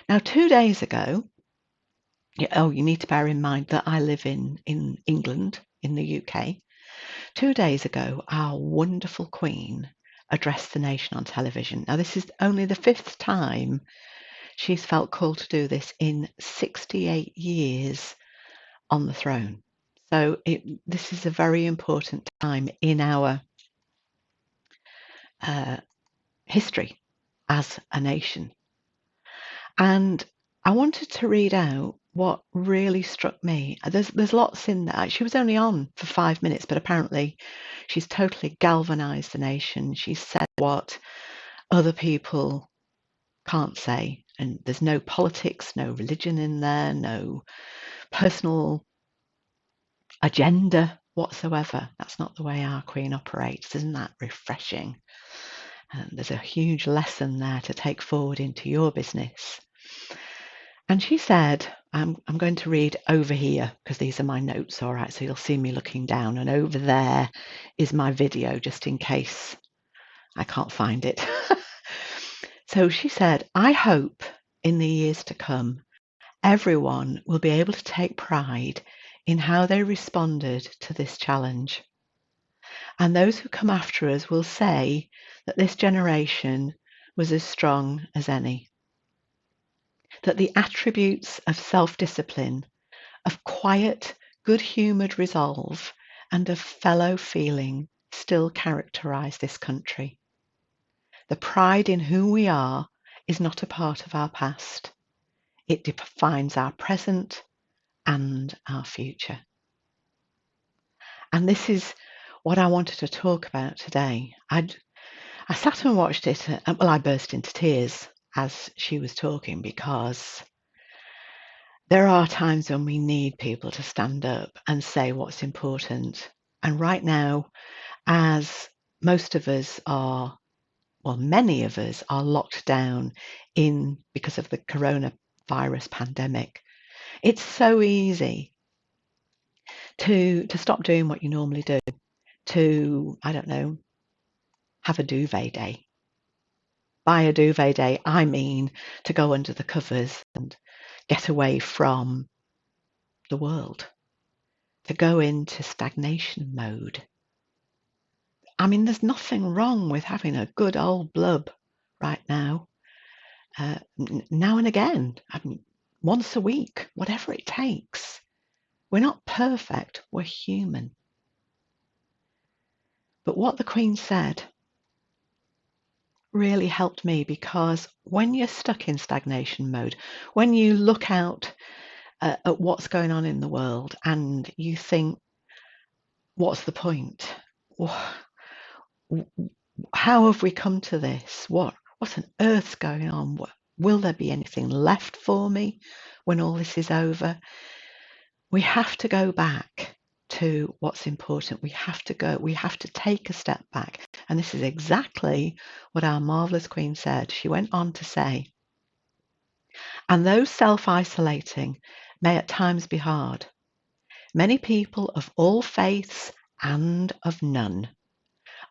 Now, 2 days ago, you need to bear in mind that I live in England, in the UK. 2 days ago, our wonderful Queen addressed the nation on television. Now, this is only the fifth time she's felt called to do this in 68 years on the throne. So this is a very important time in our history as a nation. And I wanted to read out what really struck me. There's lots in there. She was only on for 5 minutes, but apparently she's totally galvanized the nation. She said what other people can't say. And there's no politics, no religion in there, no personal agenda whatsoever. That's not the way our Queen operates. Isn't that refreshing? And there's a huge lesson there to take forward into your business. And she said, I'm going to read over here because these are my notes, all right, so you'll see me looking down, and over there is my video just in case I can't find it. So she said, I hope in the years to come, everyone will be able to take pride in how they responded to this challenge. And those who come after us will say that this generation was as strong as any. That the attributes of self-discipline, of quiet, good-humoured resolve, and of fellow feeling still characterise this country. The pride in who we are is not a part of our past. It defines our present and our future. And this is what I wanted to talk about today. I sat and watched it, I burst into tears as she was talking, because there are times when we need people to stand up and say what's important. And right now, as most of us are, well, many of us are locked down because of the coronavirus pandemic, it's so easy to stop doing what you normally do, to, I don't know, have a duvet day. By a duvet day, I mean to go under the covers and get away from the world, to go into stagnation mode. I mean, there's nothing wrong with having a good old blub right now. Now and again, I mean, once a week, whatever it takes. We're not perfect, we're human. But what the Queen said really helped me, because when you're stuck in stagnation mode, when you look out at what's going on in the world and you think, what's the point? How have we come to this? What on earth's going on? Will there be anything left for me when all this is over? We have to go back to what's important. We have to take a step back. And this is exactly what our marvellous Queen said. She went on to say, and though self-isolating may at times be hard, many people of all faiths and of none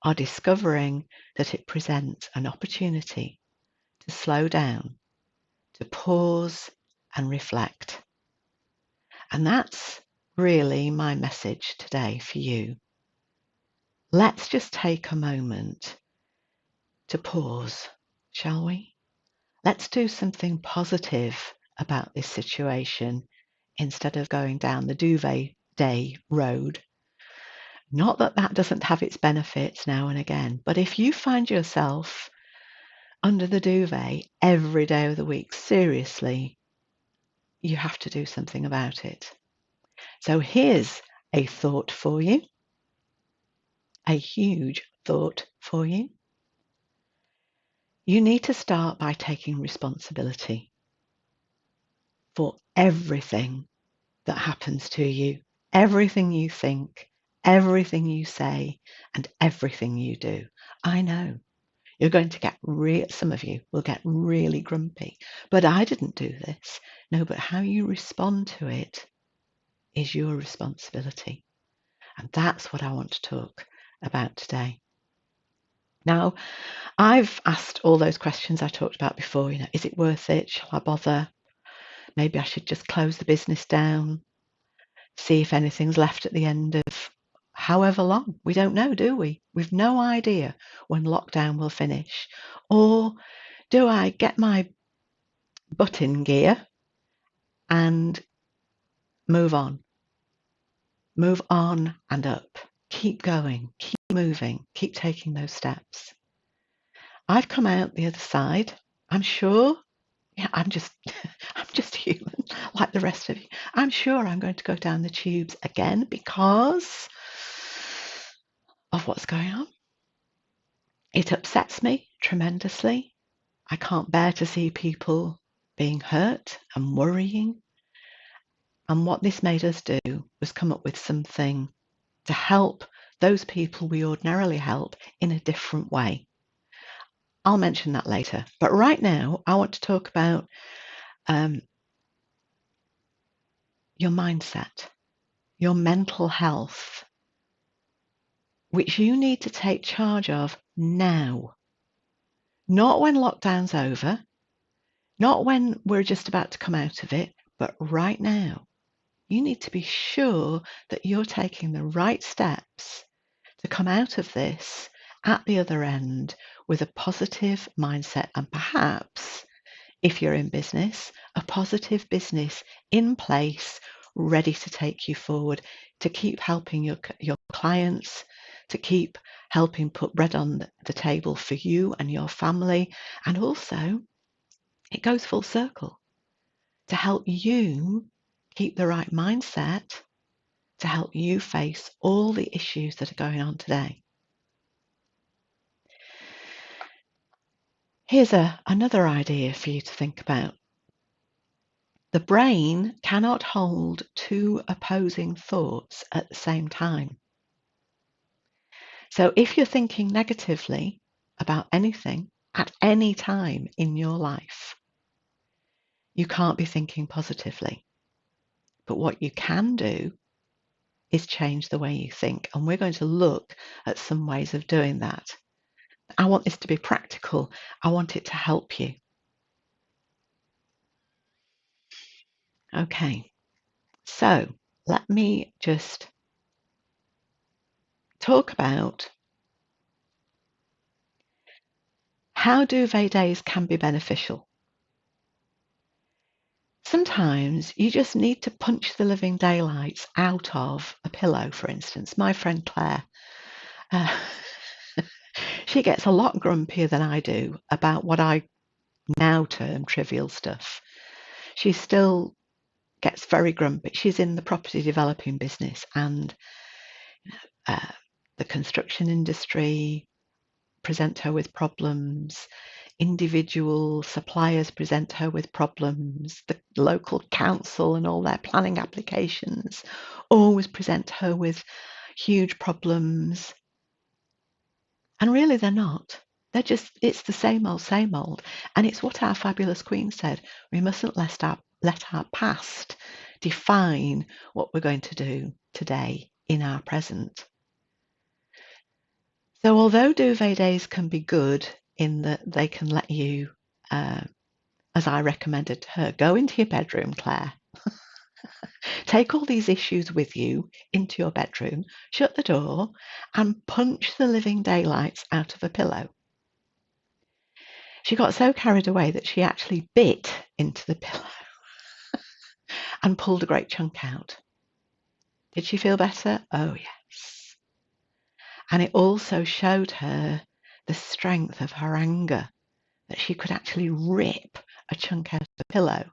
are discovering that it presents an opportunity to slow down, to pause and reflect. And that's really my message today for you. Let's just take a moment to pause, shall we? Let's do something positive about this situation instead of going down the duvet day road. Not that that doesn't have its benefits now and again, but if you find yourself under the duvet every day of the week, seriously, you have to do something about it. So here's a thought for you, a huge thought for you. You need to start by taking responsibility for everything that happens to you, everything you think, everything you say, and everything you do. I know you're going to get some of you will get really grumpy, but I didn't do this. No, but how you respond to it is your responsibility. And that's what I want to talk about today. Now, I've asked all those questions I talked about before. Is it worth it? Shall I bother? Maybe I should just close the business down, see if anything's left at the end of however long. We don't know, do we? We've no idea when lockdown will finish. Or do I get my butt in gear and move on? Move on and up. Keep going, keep moving, keep taking those steps. I've come out the other side, I'm sure. Yeah, I'm just I'm just human like the rest of you. I'm sure I'm going to go down the tubes again because of what's going on. It upsets me tremendously. I can't bear to see people being hurt and worrying. And what this made us do was come up with something to help those people we ordinarily help in a different way. I'll mention that later. But right now, I want to talk about your mindset, your mental health, which you need to take charge of now. Not when lockdown's over, not when we're just about to come out of it, but right now. You need to be sure that you're taking the right steps to come out of this at the other end with a positive mindset, and perhaps, if you're in business, a positive business in place, ready to take you forward, to keep helping your clients, to keep helping put bread on the table for you and your family. And also, it goes full circle to help you keep the right mindset, to help you face all the issues that are going on today. Here's another idea for you to think about. The brain cannot hold two opposing thoughts at the same time. So if you're thinking negatively about anything at any time in your life, you can't be thinking positively. But what you can do is change the way you think. And we're going to look at some ways of doing that. I want this to be practical. I want it to help you. Okay, so let me just talk about how duvet days can be beneficial. Sometimes you just need to punch the living daylights out of a pillow, for instance. My friend Claire, she gets a lot grumpier than I do about what I now term trivial stuff. She still gets very grumpy. She's in the property developing business, and the construction industry present her with problems. Individual suppliers present her with problems. The local council and all their planning applications always present her with huge problems. And really they're not. It's the same old, same old. And it's what our fabulous Queen said. We mustn't let our past define what we're going to do today in our present. So although duvet days can be good in that they can let you, as I recommended to her, go into your bedroom, Claire, take all these issues with you into your bedroom, shut the door, and punch the living daylights out of a pillow. She got so carried away that she actually bit into the pillow and pulled a great chunk out. Did she feel better? Oh, yes. And it also showed her the strength of her anger, that she could actually rip a chunk out of the pillow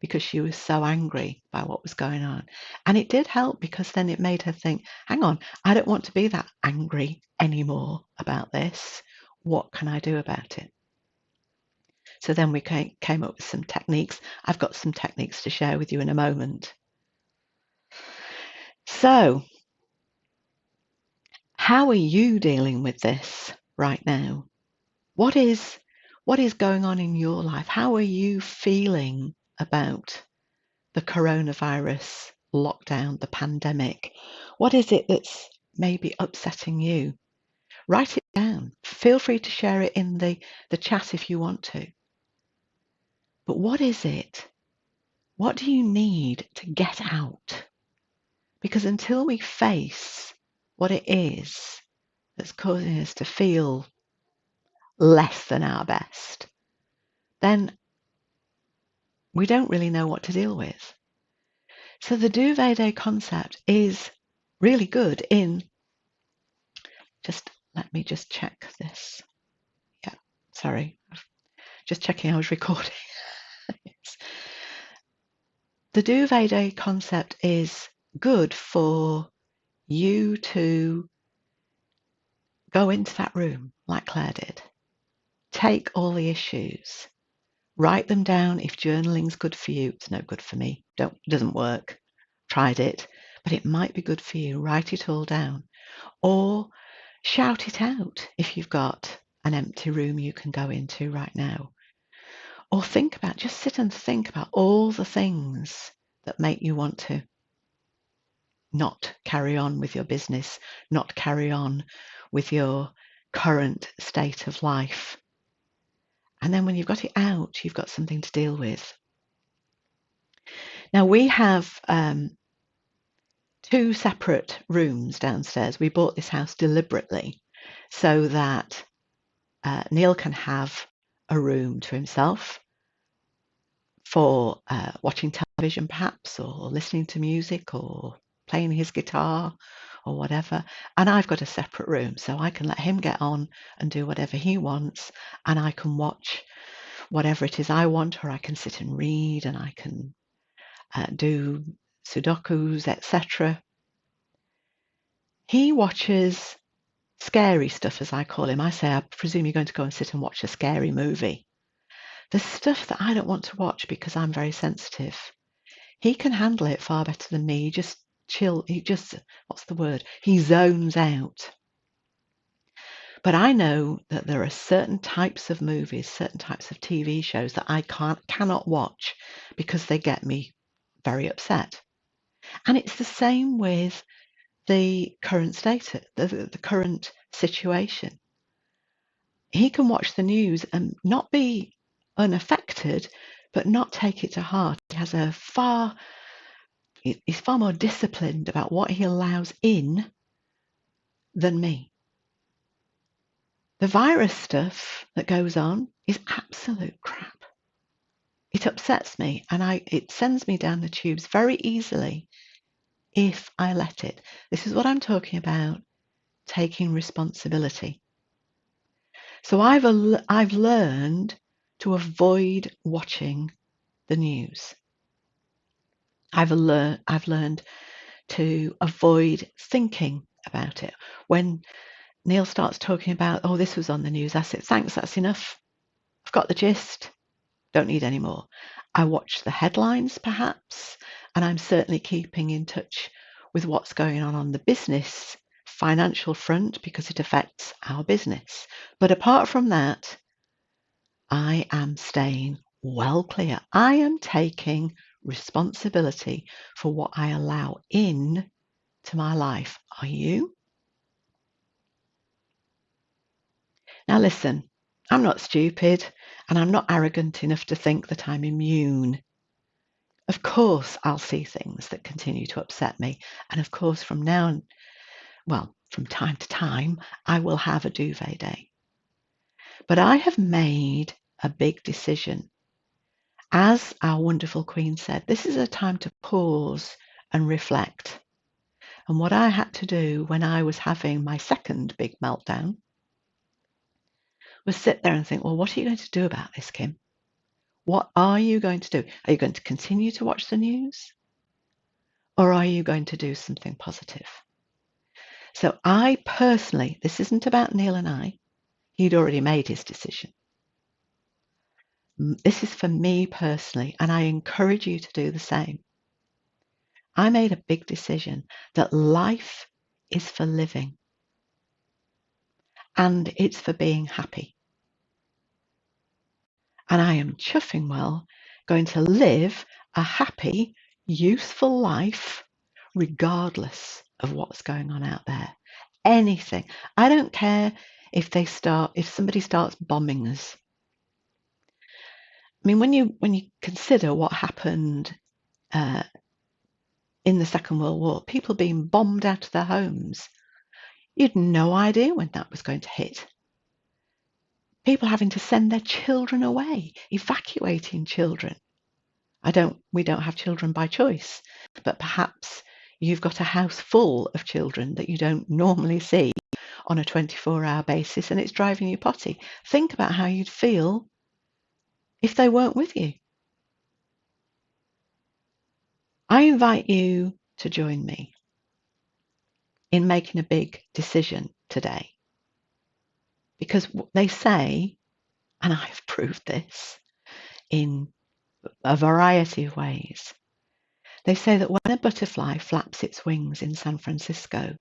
because she was so angry by what was going on. And it did help, because then it made her think, hang on, I don't want to be that angry anymore about this. What can I do about it? So then we came up with some techniques. I've got some techniques to share with you in a moment. So, how are you dealing with this right now? What is going on in your life? How are you feeling about the coronavirus lockdown, the pandemic? What is it that's maybe upsetting you? Write it down. Feel free to share it in the chat if you want to. But what is it? What do you need to get out? Because until we face what it is that's causing us to feel less than our best, then we don't really know what to deal with. So the duvet day concept is really good in, let me just check this. Yeah, sorry, just checking I was recording. The duvet day concept is good for you to go into that room like Claire did. Take all the issues, write them down. If journaling's good for you, it's no good for me. It doesn't work. Tried it, but it might be good for you. Write it all down, or shout it out if you've got an empty room you can go into right now. Or just sit and think about all the things that make you want to not carry on with your business, not carry on with your current state of life. And then when you've got it out, you've got something to deal with. Now we have 2 separate rooms downstairs. We bought this house deliberately so that Neil can have a room to himself for watching television perhaps, or listening to music, or playing his guitar or whatever. And I've got a separate room, so I can let him get on and do whatever he wants, and I can watch whatever it is I want, or I can sit and read, and I can do sudokus, etc. He watches scary stuff, as I call him. I say, I presume you're going to go and sit and watch a scary movie. The stuff that I don't want to watch because I'm very sensitive. He can handle it far better than me. He just what's the word? He zones out. But I know that there are certain types of movies, certain types of TV shows that I cannot watch because they get me very upset. And it's the same with the current state, the current situation. He can watch the news and not be unaffected, but not take it to heart. He's far more disciplined about what he allows in than me. The virus stuff that goes on is absolute crap. It upsets me, and it sends me down the tubes very easily if I let it. This is what I'm talking about, taking responsibility. So I've learned to avoid watching the news. I've learned to avoid thinking about it. When Neil starts talking about, oh, this was on the news, I said, thanks, that's enough. I've got the gist. Don't need any more. I watch the headlines, perhaps, and I'm certainly keeping in touch with what's going on the business, financial front, because it affects our business. But apart from that, I am staying well clear. I am taking responsibility for what I allow in to my life. Are you? Now listen, I'm not stupid, and I'm not arrogant enough to think that I'm immune. Of course, I'll see things that continue to upset me. And of course, from time to time, I will have a duvet day. But I have made a big decision. As our wonderful Queen said, this is a time to pause and reflect. And what I had to do when I was having my second big meltdown was sit there and think, well, what are you going to do about this, Kim? What are you going to do? Are you going to continue to watch the news? Or are you going to do something positive? So I personally, this isn't about Neil and I. He'd already made his decision. This is for me personally, and I encourage you to do the same. I made a big decision that life is for living, and it's for being happy. And I am chuffing well going to live a happy, useful life regardless of what's going on out there. anything. I don't care if somebody starts bombing us. I mean, when you consider what happened uh, in the Second World War, people being bombed out of their homes, you'd no idea when that was going to hit. People having to send their children away, evacuating children. We don't have children by choice, but perhaps you've got a house full of children that you don't normally see on a 24-hour basis, and it's driving you potty. Think about how you'd feel if they weren't with you. I invite you to join me in making a big decision today, because they say, and I've proved this in a variety of ways, they say that when a butterfly flaps its wings in San Francisco,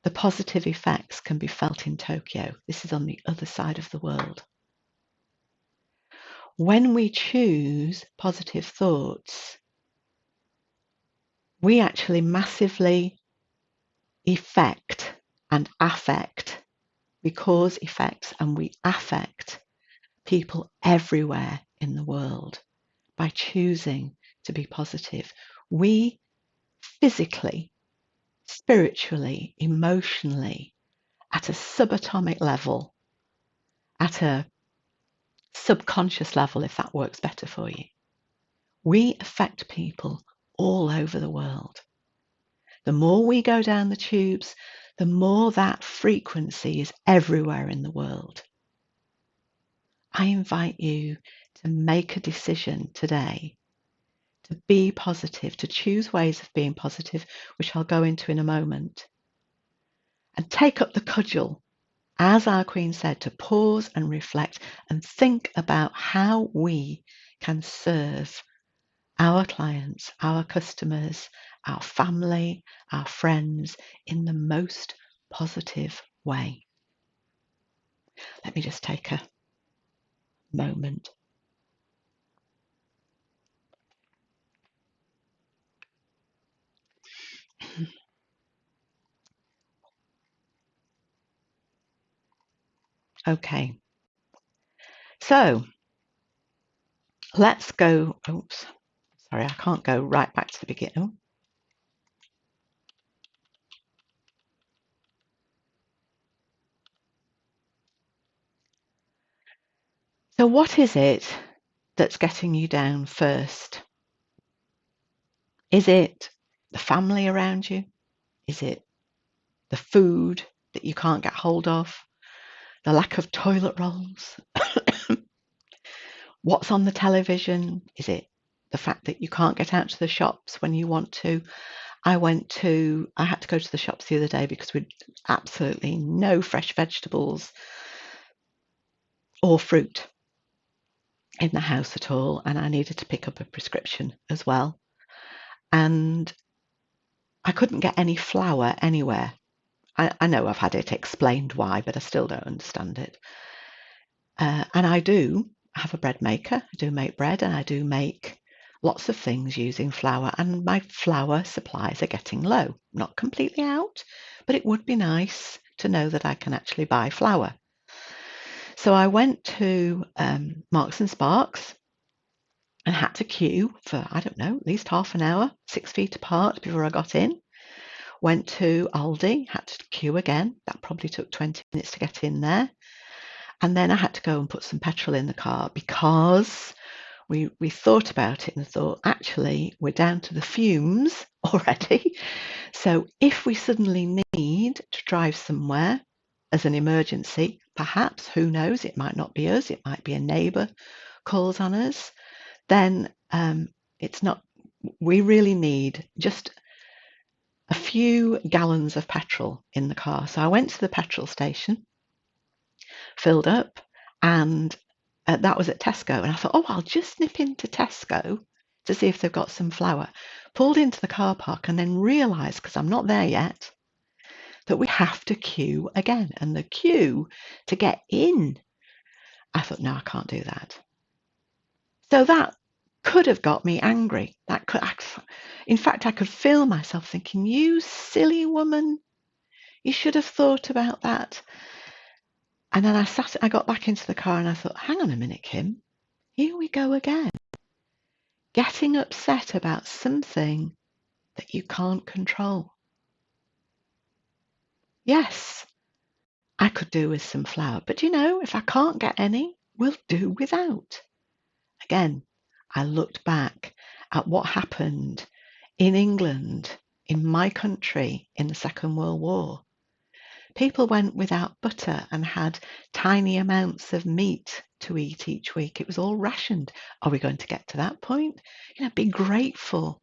the positive effects can be felt in Tokyo. This is on the other side of the world. When we choose positive thoughts, we actually massively effect and affect. We cause effects and we affect people everywhere in the world by choosing to be positive. We physically, spiritually, emotionally, at a subatomic level, at a subconscious level, if that works better for you, we affect people all over the world. The more we go down the tubes, the more that frequency is everywhere in the world. I invite you to make a decision today to be positive, to choose ways of being positive, which I'll go into in a moment, and take up the cudgel, as our Queen said, to pause and reflect and think about how we can serve our clients, our customers, our family, our friends in the most positive way. Let me just take a moment. Okay, so let's go. Oops, sorry, I can't go right back to the beginning. So what is it that's getting you down first? Is it the family around you? Is it the food that you can't get hold of? The lack of toilet rolls? What's on the television? Is it the fact that you can't get out to the shops when you want to? I had to go to the shops the other day because we'd absolutely no fresh vegetables or fruit in the house at all, and I needed to pick up a prescription as well. And I couldn't get any flour anywhere. I know I've had it explained why, but I still don't understand it. And I do have a bread maker. I do make bread, and I do make lots of things using flour, and my flour supplies are getting low. Not completely out, but it would be nice to know that I can actually buy flour. So I went to Marks and Sparks and had to queue for, I don't know, at least half an hour, 6 feet apart before I got in. Went to Aldi, had to queue again. That probably took 20 minutes to get in there. And then I had to go and put some petrol in the car because we thought about it and thought, actually, we're down to the fumes already. So if we suddenly need to drive somewhere as an emergency, perhaps, who knows, it might not be us, it might be a neighbour calls on us, then we really need just a few gallons of petrol in the car. So I went to the petrol station, filled up, and that was at Tesco. And I thought, I'll just nip into Tesco to see if they've got some flour. Pulled into the car park and then realised, because I'm not there yet, that we have to queue again. And the queue to get in, I thought, no, I can't do that. So that could have got me angry. In fact, I could feel myself thinking, you silly woman, You should have thought about that. And then I got back into the car and I thought, hang on a minute, Kim, here we go again. Getting upset about something that you can't control. Yes, I could do with some flour, but if I can't get any, we'll do without. Again, I looked back at what happened in England, in my country, in the Second World War. People went without butter and had tiny amounts of meat to eat each week. It was all rationed. Are we going to get to that point? Be grateful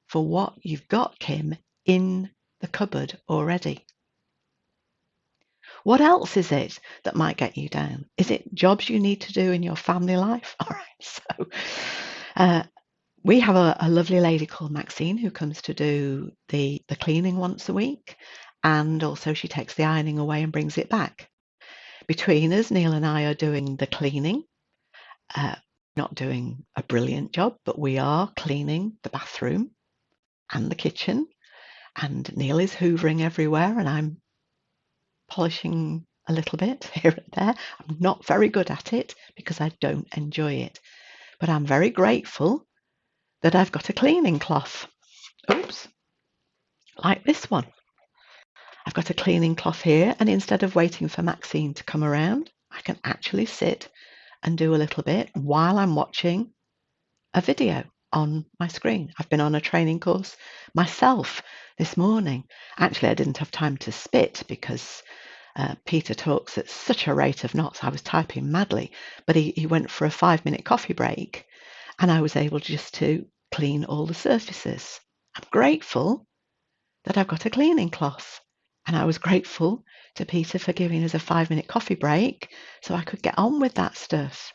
for what you've got, Kim, in the cupboard already. What else is it that might get you down? Is it jobs you need to do in your family life? All right, so we have a lovely lady called Maxine who comes to do the cleaning once a week, and also she takes the ironing away and brings it back. Between us, Neil and I are doing the cleaning. Not doing a brilliant job, but we are cleaning the bathroom and the kitchen, and Neil is hoovering everywhere and I'm polishing a little bit here and there. I'm not very good at it because I don't enjoy it, but I'm very grateful that I've got a cleaning cloth. Oops, like this one. I've got a cleaning cloth here, and instead of waiting for Maxine to come around, I can actually sit and do a little bit while I'm watching a video on my screen. I've been on a training course myself this morning. Actually, I didn't have time to spit because Peter talks at such a rate of knots. I was typing madly, but he went for a 5-minute coffee break and I was able just to clean all the surfaces. I'm grateful that I've got a cleaning cloth, and I was grateful to Peter for giving us a 5-minute coffee break so I could get on with that stuff.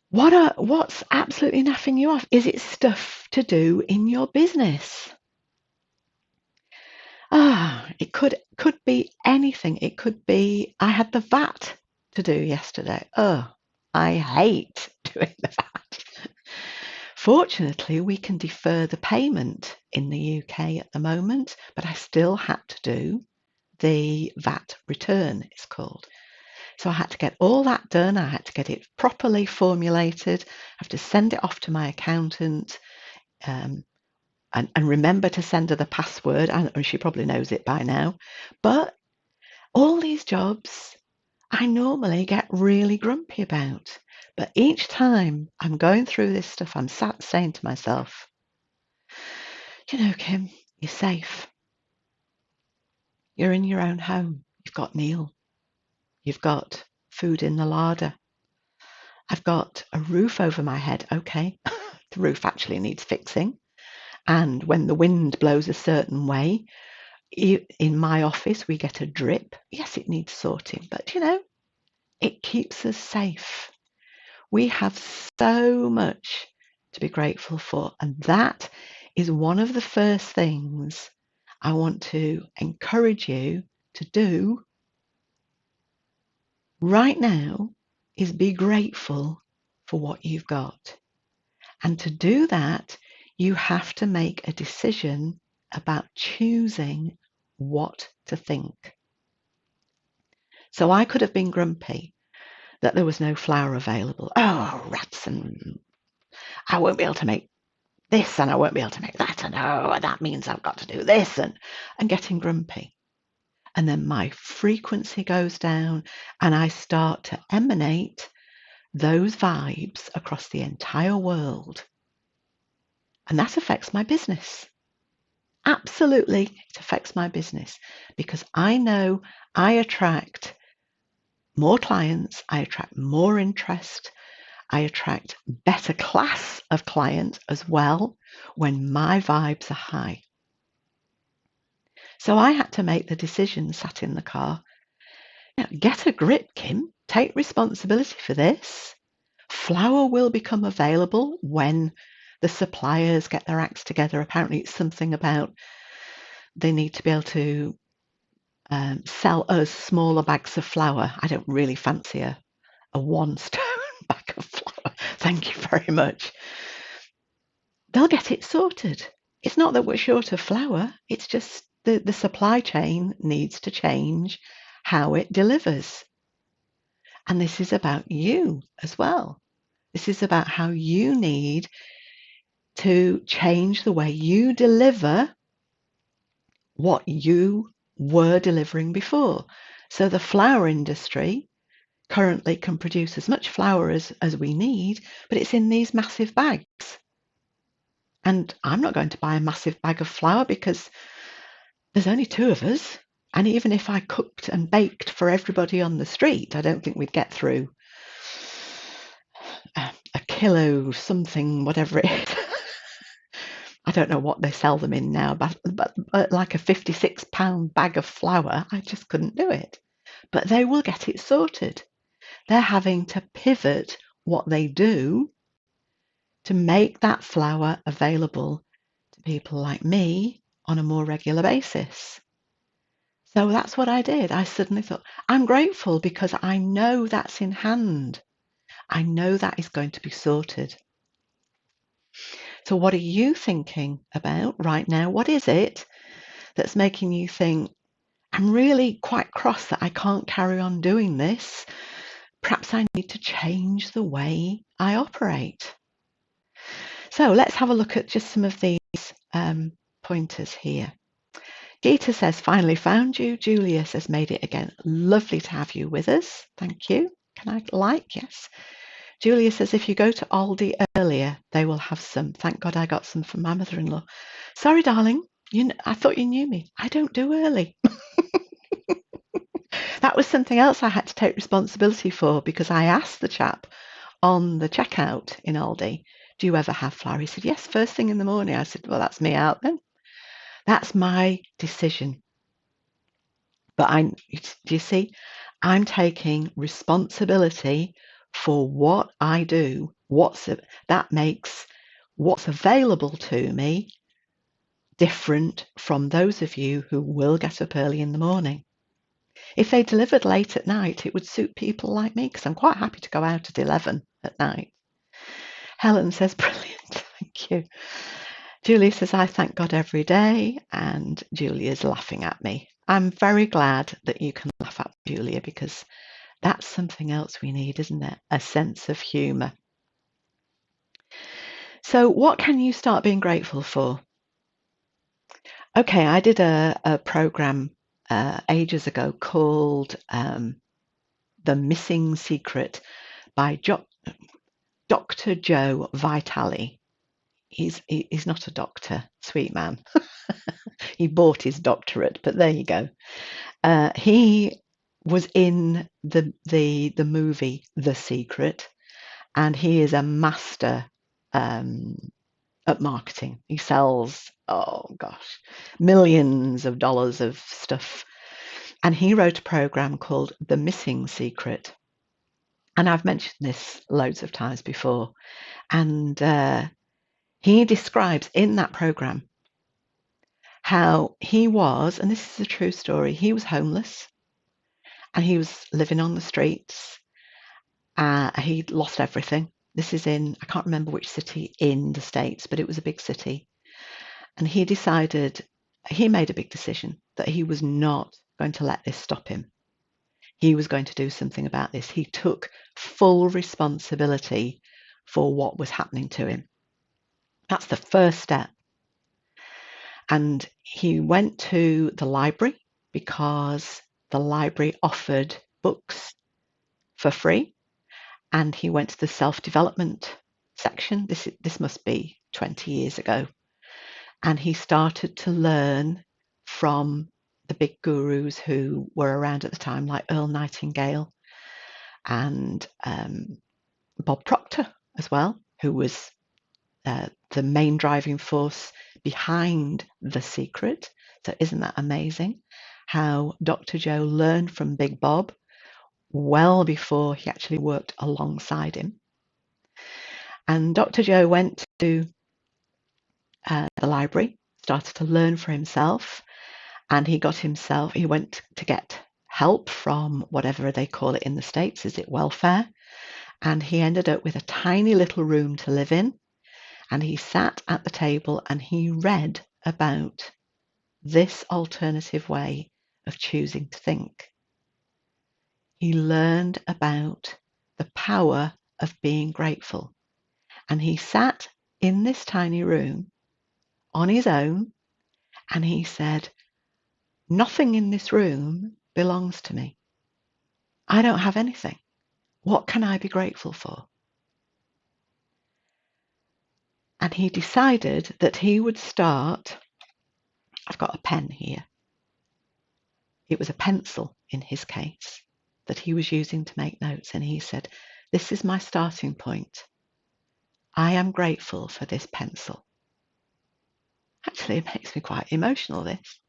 What's absolutely naffing you off? Is it stuff to do in your business? It could be anything. It could be, I had the VAT to do yesterday. I hate doing the VAT. Fortunately, we can defer the payment in the UK at the moment, but I still had to do the VAT return, it's called. So I had to get all that done. I had to get it properly formulated. I have to send it off to my accountant and remember to send her the password. And she probably knows it by now. But all these jobs I normally get really grumpy about. But each time I'm going through this stuff, I'm sat saying to myself, Kim, you're safe. You're in your own home. You've got Neil. You've got food in the larder. I've got a roof over my head. Okay, the roof actually needs fixing. And when the wind blows a certain way, in my office, we get a drip. Yes, it needs sorting, but it keeps us safe. We have so much to be grateful for. And that is one of the first things I want to encourage you to do right now, is be grateful for what you've got. And to do that, you have to make a decision about choosing what to think. So I could have been grumpy that there was no flour available. Oh, rats, and I won't be able to make this and I won't be able to make that, and that means I've got to do this, and getting grumpy. And then my frequency goes down and I start to emanate those vibes across the entire world. And that affects my business. Absolutely, it affects my business because I know I attract more clients, I attract more interest, I attract better class of clients as well when my vibes are high. So I had to make the decision, sat in the car, get a grip, Kim, take responsibility for this. Flour will become available when the suppliers get their acts together. Apparently it's something about they need to be able to sell us smaller bags of flour. I don't really fancy a 1 stone bag of flour. Thank you very much. They'll get it sorted. It's not that we're short of flour. It's just the supply chain needs to change how it delivers. And this is about you as well. This is about how you need to change the way you deliver what you were delivering before. So the flour industry currently can produce as much flour as we need, but it's in these massive bags. And I'm not going to buy a massive bag of flour because there's only 2 of us. And even if I cooked and baked for everybody on the street, I don't think we'd get through a kilo something, whatever it is. I don't know what they sell them in now, but like a £56 bag of flour, I just couldn't do it. But they will get it sorted. They're having to pivot what they do to make that flour available to people like me on a more regular basis. So that's what I did. I suddenly thought, I'm grateful because I know that's in hand. I know that is going to be sorted. So what are you thinking about right now? What is it that's making you think, I'm really quite cross that I can't carry on doing this? Perhaps I need to change the way I operate. So let's have a look at just some of these pointers here. Geeta says, finally found you. Julia says, made it again. Lovely to have you with us. Thank you. Can I like? Yes. Julia says, if you go to Aldi earlier, they will have some. Thank God I got some from my mother-in-law. Sorry, darling. I thought you knew me. I don't do early. That was something else I had to take responsibility for because I asked the chap on the checkout in Aldi, do you ever have flour? He said, yes, first thing in the morning. I said, well, that's me out then. That's my decision. But do you see, I'm taking responsibility for what I do, that makes what's available to me different from those of you who will get up early in the morning. If they delivered late at night, it would suit people like me because I'm quite happy to go out at 11 at night. Helen says, brilliant, thank you. Julia says, I thank God every day, and Julia's laughing at me. I'm very glad that you can laugh at Julia because that's something else we need, isn't it? A sense of humour. So what can you start being grateful for? Okay, I did a program ages ago called The Missing Secret by Dr. Joe Vitale. He's not a doctor, sweet man. He bought his doctorate, but there you go. He was in the movie The Secret, and he is a master at marketing. He sells, millions of dollars of stuff. And he wrote a program called The Missing Secret. And I've mentioned this loads of times before. And he describes in that program how he was, and this is a true story, he was homeless and he was living on the streets. He'd lost everything. This is in, I can't remember which city in the States, but it was a big city. And he made a big decision that he was not going to let this stop him. He was going to do something about this. He took full responsibility for what was happening to him. That's the first step. And he went to the library because the library offered books for free. And he went to the self-development section. This must be 20 years ago. And he started to learn from the big gurus who were around at the time, like Earl Nightingale and Bob Proctor as well, who was the main driving force behind The Secret. So isn't that amazing how Dr. Joe learned from Big Bob well before he actually worked alongside him. And Dr. Joe went to the library, started to learn for himself, and he went to get help from whatever they call it in the States. Is it welfare? And he ended up with a tiny little room to live in. And he sat at the table and he read about this alternative way of choosing to think. He learned about the power of being grateful. And he sat in this tiny room on his own and he said, nothing in this room belongs to me. I don't have anything. What can I be grateful for? And he decided that he would start. I've got a pen here. It was a pencil in his case that he was using to make notes. And he said, this is my starting point. I am grateful for this pencil. Actually, it makes me quite emotional, this.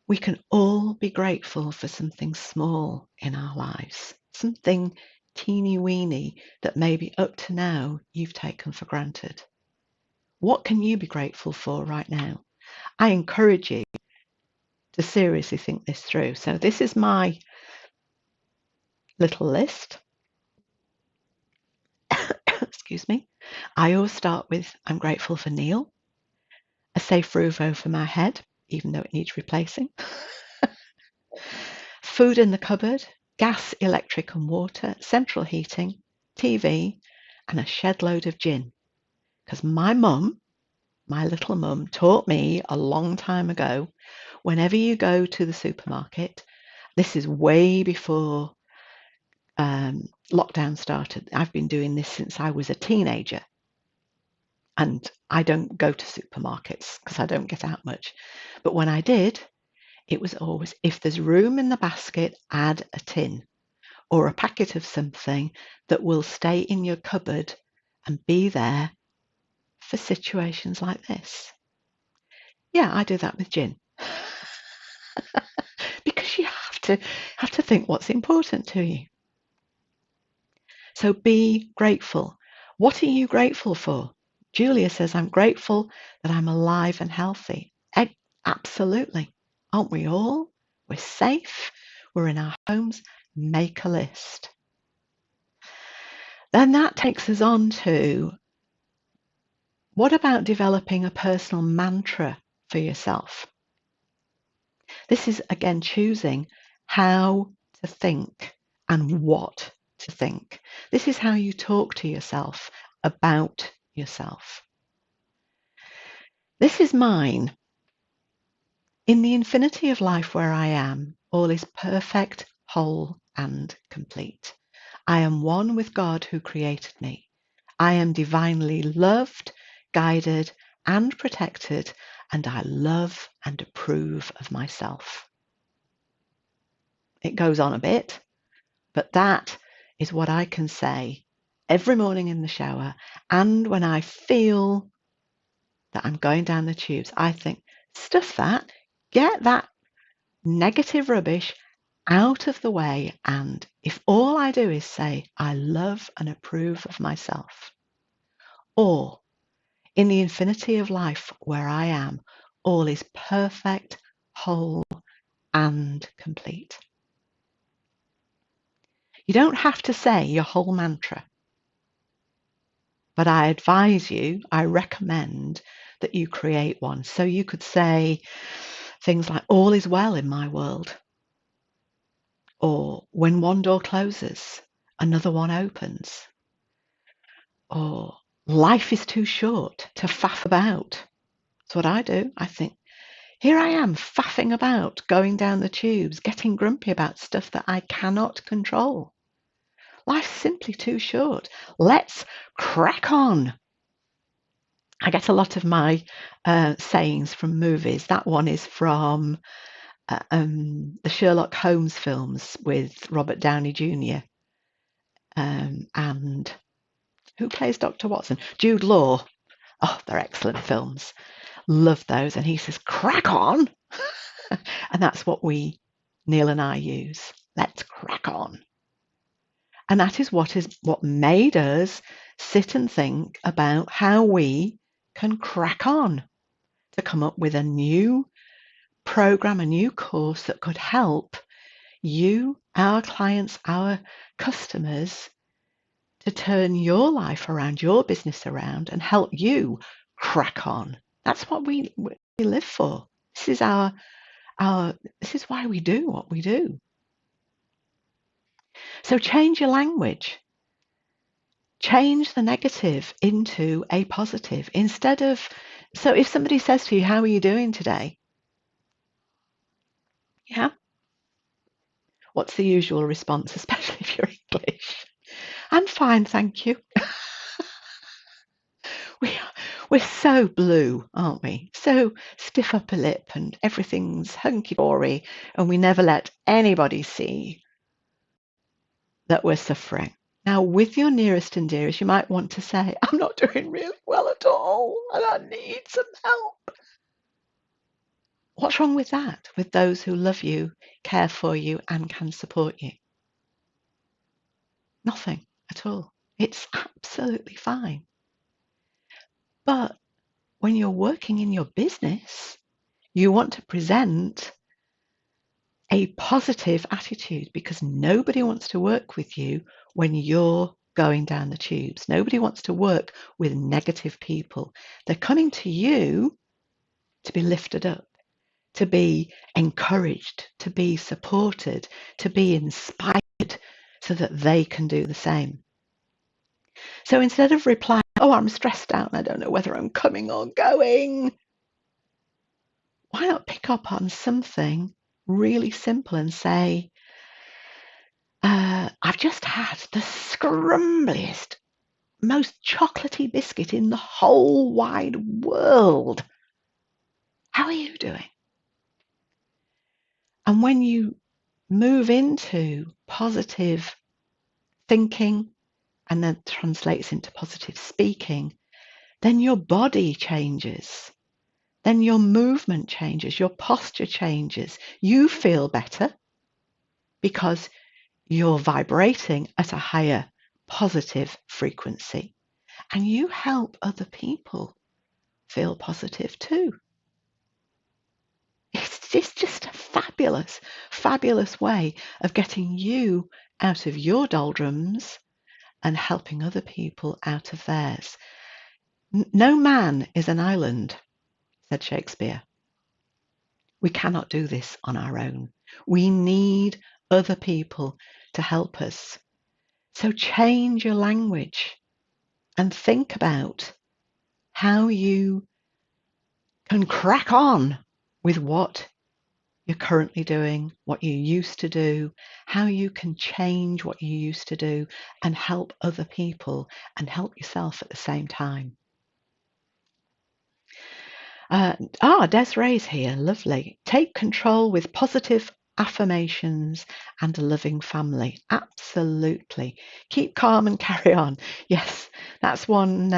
We can all be grateful for something small in our lives, something teeny weeny that maybe up to now you've taken for granted. What can you be grateful for right now? I encourage you to seriously think this through. So this is my little list. Excuse me. I always start with, I'm grateful for Neil, a safe roof over my head, even though it needs replacing. Food in the cupboard, gas, electric and water, central heating, TV, and a shed load of gin. Because my mum, my little mum, taught me a long time ago, whenever you go to the supermarket, this is way before lockdown started. I've been doing this since I was a teenager. And I don't go to supermarkets because I don't get out much. But when I did, it was always, if there's room in the basket, add a tin or a packet of something that will stay in your cupboard and be there for situations like this. Yeah, I do that with gin. Because you have to think what's important to you. So be grateful. What are you grateful for? Julia says, I'm grateful that I'm alive and healthy. Absolutely. Aren't we all? We're safe. We're in our homes. Make a list. Then that takes us on to, what about developing a personal mantra for yourself? This is, again, choosing how to think and what to think. This is how you talk to yourself about yourself. This is mine. In the infinity of life where I am, all is perfect, whole, and complete. I am one with God who created me. I am divinely loved, guided, and protected, and I love and approve of myself. It goes on a bit, but that is what I can say every morning in the shower. And when I feel that I'm going down the tubes, I think, stuff that, get that negative rubbish out of the way. And if all I do is say, I love and approve of myself, or in the infinity of life where I am, all is perfect, whole, and complete. You don't have to say your whole mantra, but I advise you, I recommend that you create one. So you could say things like, all is well in my world, or when one door closes, another one opens, or life is too short to faff about. That's what I do. I think, here I am faffing about, going down the tubes, getting grumpy about stuff that I cannot control. Life's simply too short. Let's crack on. I get a lot of my sayings from movies. That one is from the Sherlock Holmes films with Robert Downey Jr. And who plays Dr. Watson? Jude Law. Oh, they're excellent films. Love those. And he says, crack on. And that's what Neil and I use. Let's crack on. And that is what made us sit and think about how we can crack on to come up with a new program, a new course that could help you, our clients, our customers, to turn your life around, your business around, and help you crack on. That's what we live for. This is our this is why we do what we do. So change your language. Change the negative into a positive. Instead of, so if somebody says to you, how are you doing today? Yeah. What's the usual response, especially if you're English? I'm fine, thank you. we, we're so blue, aren't we? So stiff upper lip and everything's hunky-dory, and we never let anybody see that we're suffering. Now, with your nearest and dearest, you might want to say, I'm not doing really well at all, and I need some help. What's wrong with that, with those who love you, care for you, and can support you? Nothing at all. It's absolutely fine. But when you're working in your business, you want to present a positive attitude, because nobody wants to work with you when you're going down the tubes. Nobody wants to work with negative people. They're coming to you to be lifted up, to be encouraged, to be supported, to be inspired, so that they can do the same. So instead of replying, oh, I'm stressed out and I don't know whether I'm coming or going, why not pick up on something really simple and say, I've just had the scrumbliest, most chocolatey biscuit in the whole wide world. How are you doing? And when you move into positive thinking, and then translates into positive speaking, then your body changes. Then your movement changes, your posture changes. You feel better because you're vibrating at a higher positive frequency, and you help other people feel positive too. It's just a fabulous, fabulous way of getting you out of your doldrums and helping other people out of theirs. No man is an island, said Shakespeare. We cannot do this on our own. We need other people to help us. So change your language and think about how you can crack on with what you're currently doing, what you used to do, how you can change what you used to do and help other people and help yourself at the same time. Desiree's here. Lovely. Take control with positive affirmations and a loving family. Absolutely. Keep calm and carry on. Yes, that's one.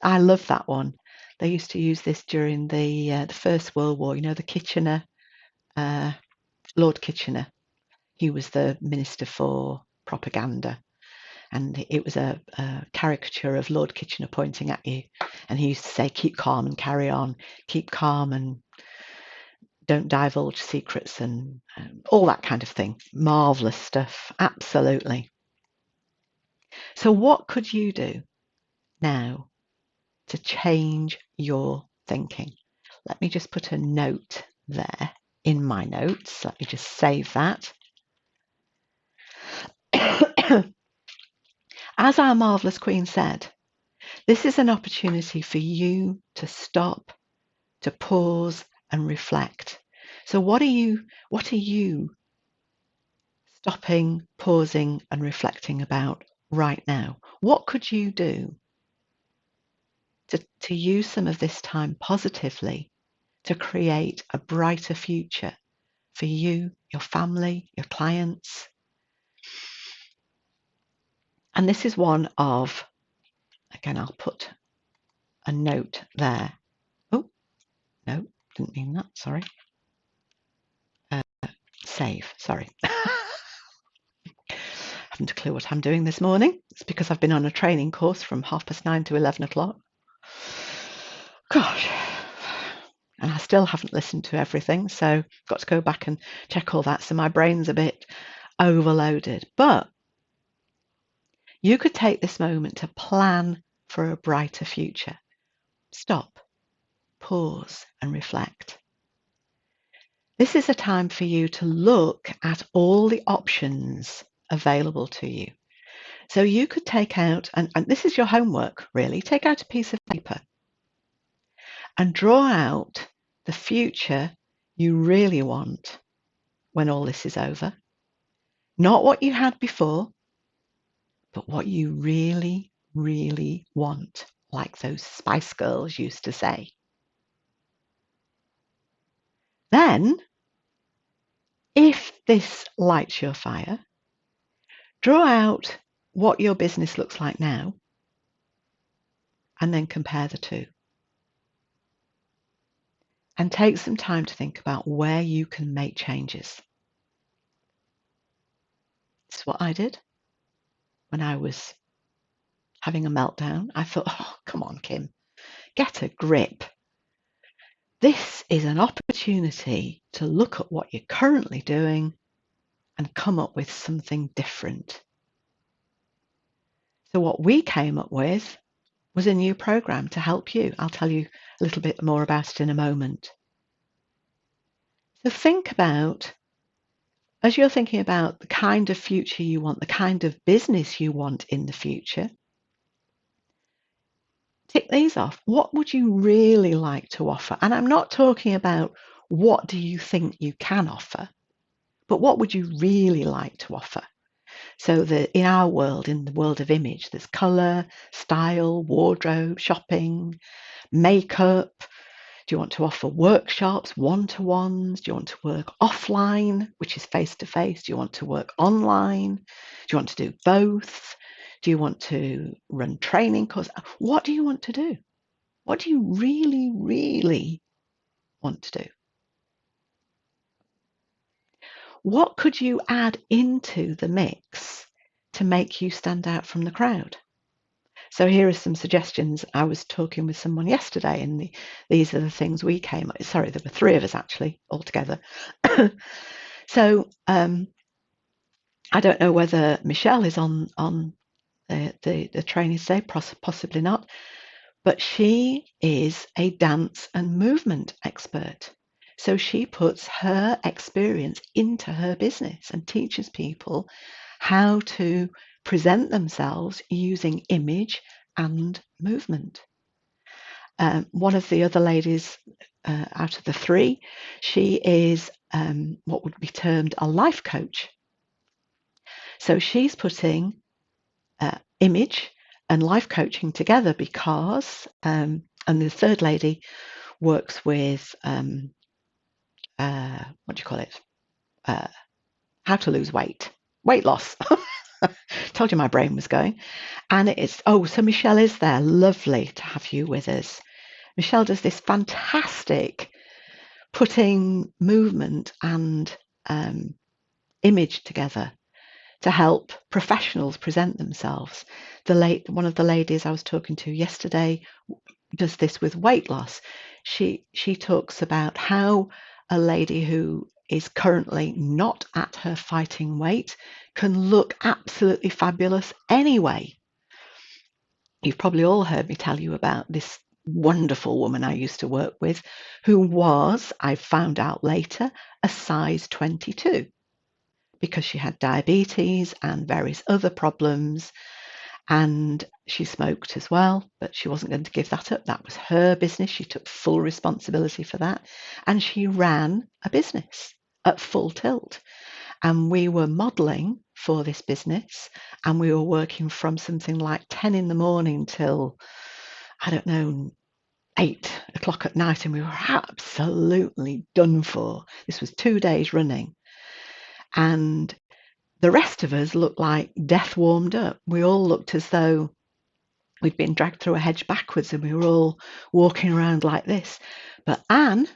I love that one. They used to use this during the First World War. You know, the Kitchener, Lord Kitchener. He was the Minister for Propaganda. And it was a caricature of Lord Kitchener pointing at you. And he used to say, keep calm and carry on. Keep calm and don't divulge secrets and all that kind of thing. Marvellous stuff. Absolutely. So what could you do now to change your thinking? Let me just put a note there in my notes. Let me just save that. As our marvellous Queen said, this is an opportunity for you to stop, to pause and reflect. So what are you stopping, pausing and reflecting about right now? What could you do to use some of this time positively to create a brighter future for you, your family, your clients? And this is one of, again, I'll put a note there. Oh, no, didn't mean that, sorry. Save, sorry. Haven't a clue what I'm doing this morning. It's because I've been on a training course from 9:30 to 11 o'clock. Gosh. And I still haven't listened to everything, so got to go back and check all that. So my brain's a bit overloaded. But you could take this moment to plan for a brighter future. Stop, pause and reflect. This is a time for you to look at all the options available to you. So you could take out, and this is your homework really, take out a piece of paper and draw out the future you really want when all this is over. Not what you had before, but what you really, really want, like those Spice Girls used to say. Then, if this lights your fire, draw out what your business looks like now and then compare the two. And take some time to think about where you can make changes. It's what I did when I was having a meltdown. I thought, oh, come on, Kim, get a grip. This is an opportunity to look at what you're currently doing and come up with something different. So what we came up with was a new program to help you. I'll tell you a little bit more about it in a moment. So think about, as you're thinking about the kind of future you want, the kind of business you want in the future, tick these off. What would you really like to offer? And I'm not talking about what do you think you can offer, but what would you really like to offer? So that in our world, in the world of image, there's colour, style, wardrobe, shopping, makeup. Do you want to offer workshops, one-to-ones? Do you want to work offline, which is face-to-face? Do you want to work online? Do you want to do both? Do you want to run training courses? What do you want to do? What do you really, really want to do? What could you add into the mix to make you stand out from the crowd? So here are some suggestions. I was talking with someone yesterday, and these are the things we came up. Sorry, there were 3 of us actually altogether. So I don't know whether Michelle is on the training today, possibly not, but she is a dance and movement expert. So she puts her experience into her business and teaches people how to present themselves using image and movement. One of the other ladies out of the 3, she is what would be termed a life coach. So she's putting image and life coaching together because, and the 3rd lady works with, what do you call it? How to lose weight loss. Told you my brain was going. And it's, so Michelle is there. Lovely to have you with us. Michelle does this fantastic putting movement and image together to help professionals present themselves. One of the ladies I was talking to yesterday does this with weight loss. She talks about how a lady who is currently not at her fighting weight can look absolutely fabulous anyway. You've probably all heard me tell you about this wonderful woman I used to work with who was, I found out later, a size 22 because she had diabetes and various other problems, and she smoked as well, but she wasn't going to give that up. That was her business. She took full responsibility for that, and she ran a business at full tilt. And we were modelling for this business, and we were working from something like 10 in the morning till, I don't know, 8 o'clock at night, and we were absolutely done for. This was 2 days running. And the rest of us looked like death warmed up. We all looked as though we'd been dragged through a hedge backwards, and we were all walking around like this. But Anne,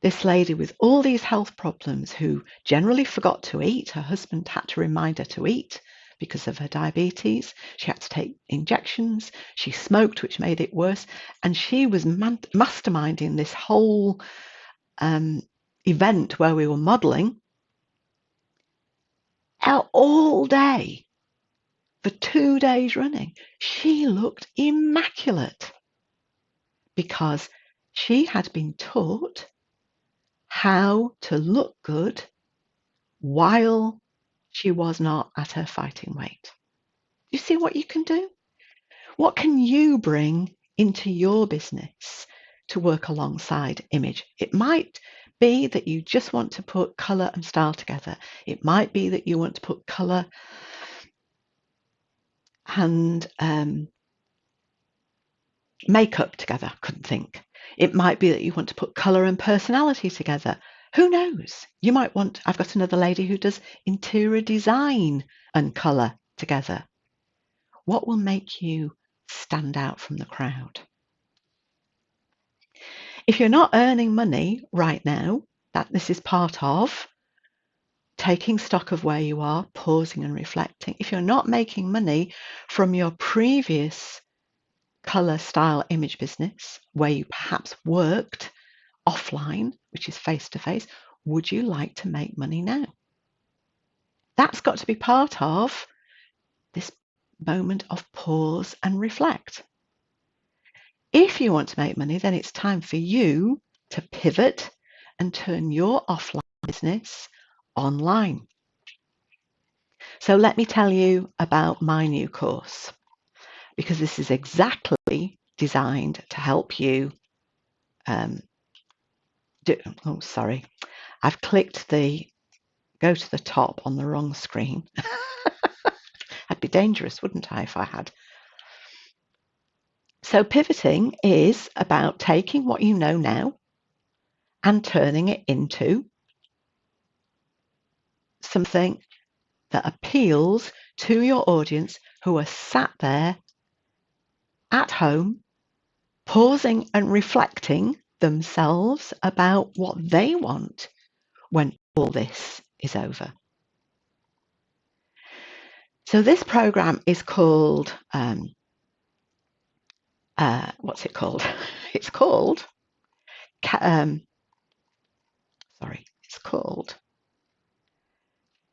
this lady with all these health problems who generally forgot to eat, her husband had to remind her to eat because of her diabetes. She had to take injections. She smoked, which made it worse. And she was masterminding this whole event where we were modelling out all day for 2 days running. She looked immaculate because She had been taught how to look good while she was not at her fighting weight. You see what you can do? What can you bring into your business to work alongside image? It might be that you just want to put colour and style together. It might be that you want to put colour and makeup together. Couldn't think. It might be that you want to put colour and personality together. Who knows? You might want, I've got another lady who does interior design and colour together. What will make you stand out from the crowd? If you're not earning money right now, that this is part of taking stock of where you are, pausing and reflecting. If you're not making money from your previous colour, style, image business, where you perhaps worked offline, which is face-to-face, would you like to make money now? That's got to be part of this moment of pause and reflect. If you want to make money, then it's time for you to pivot and turn your offline business online. So let me tell you about my new course, because this is exactly designed to help you I've clicked the go to the top on the wrong screen. I'd be dangerous, wouldn't I, if I had? So pivoting is about taking what you know now and turning it into something that appeals to your audience who are sat there at home, pausing and reflecting themselves about what they want when all this is over. So this program is called, what's it called? It's called, it's called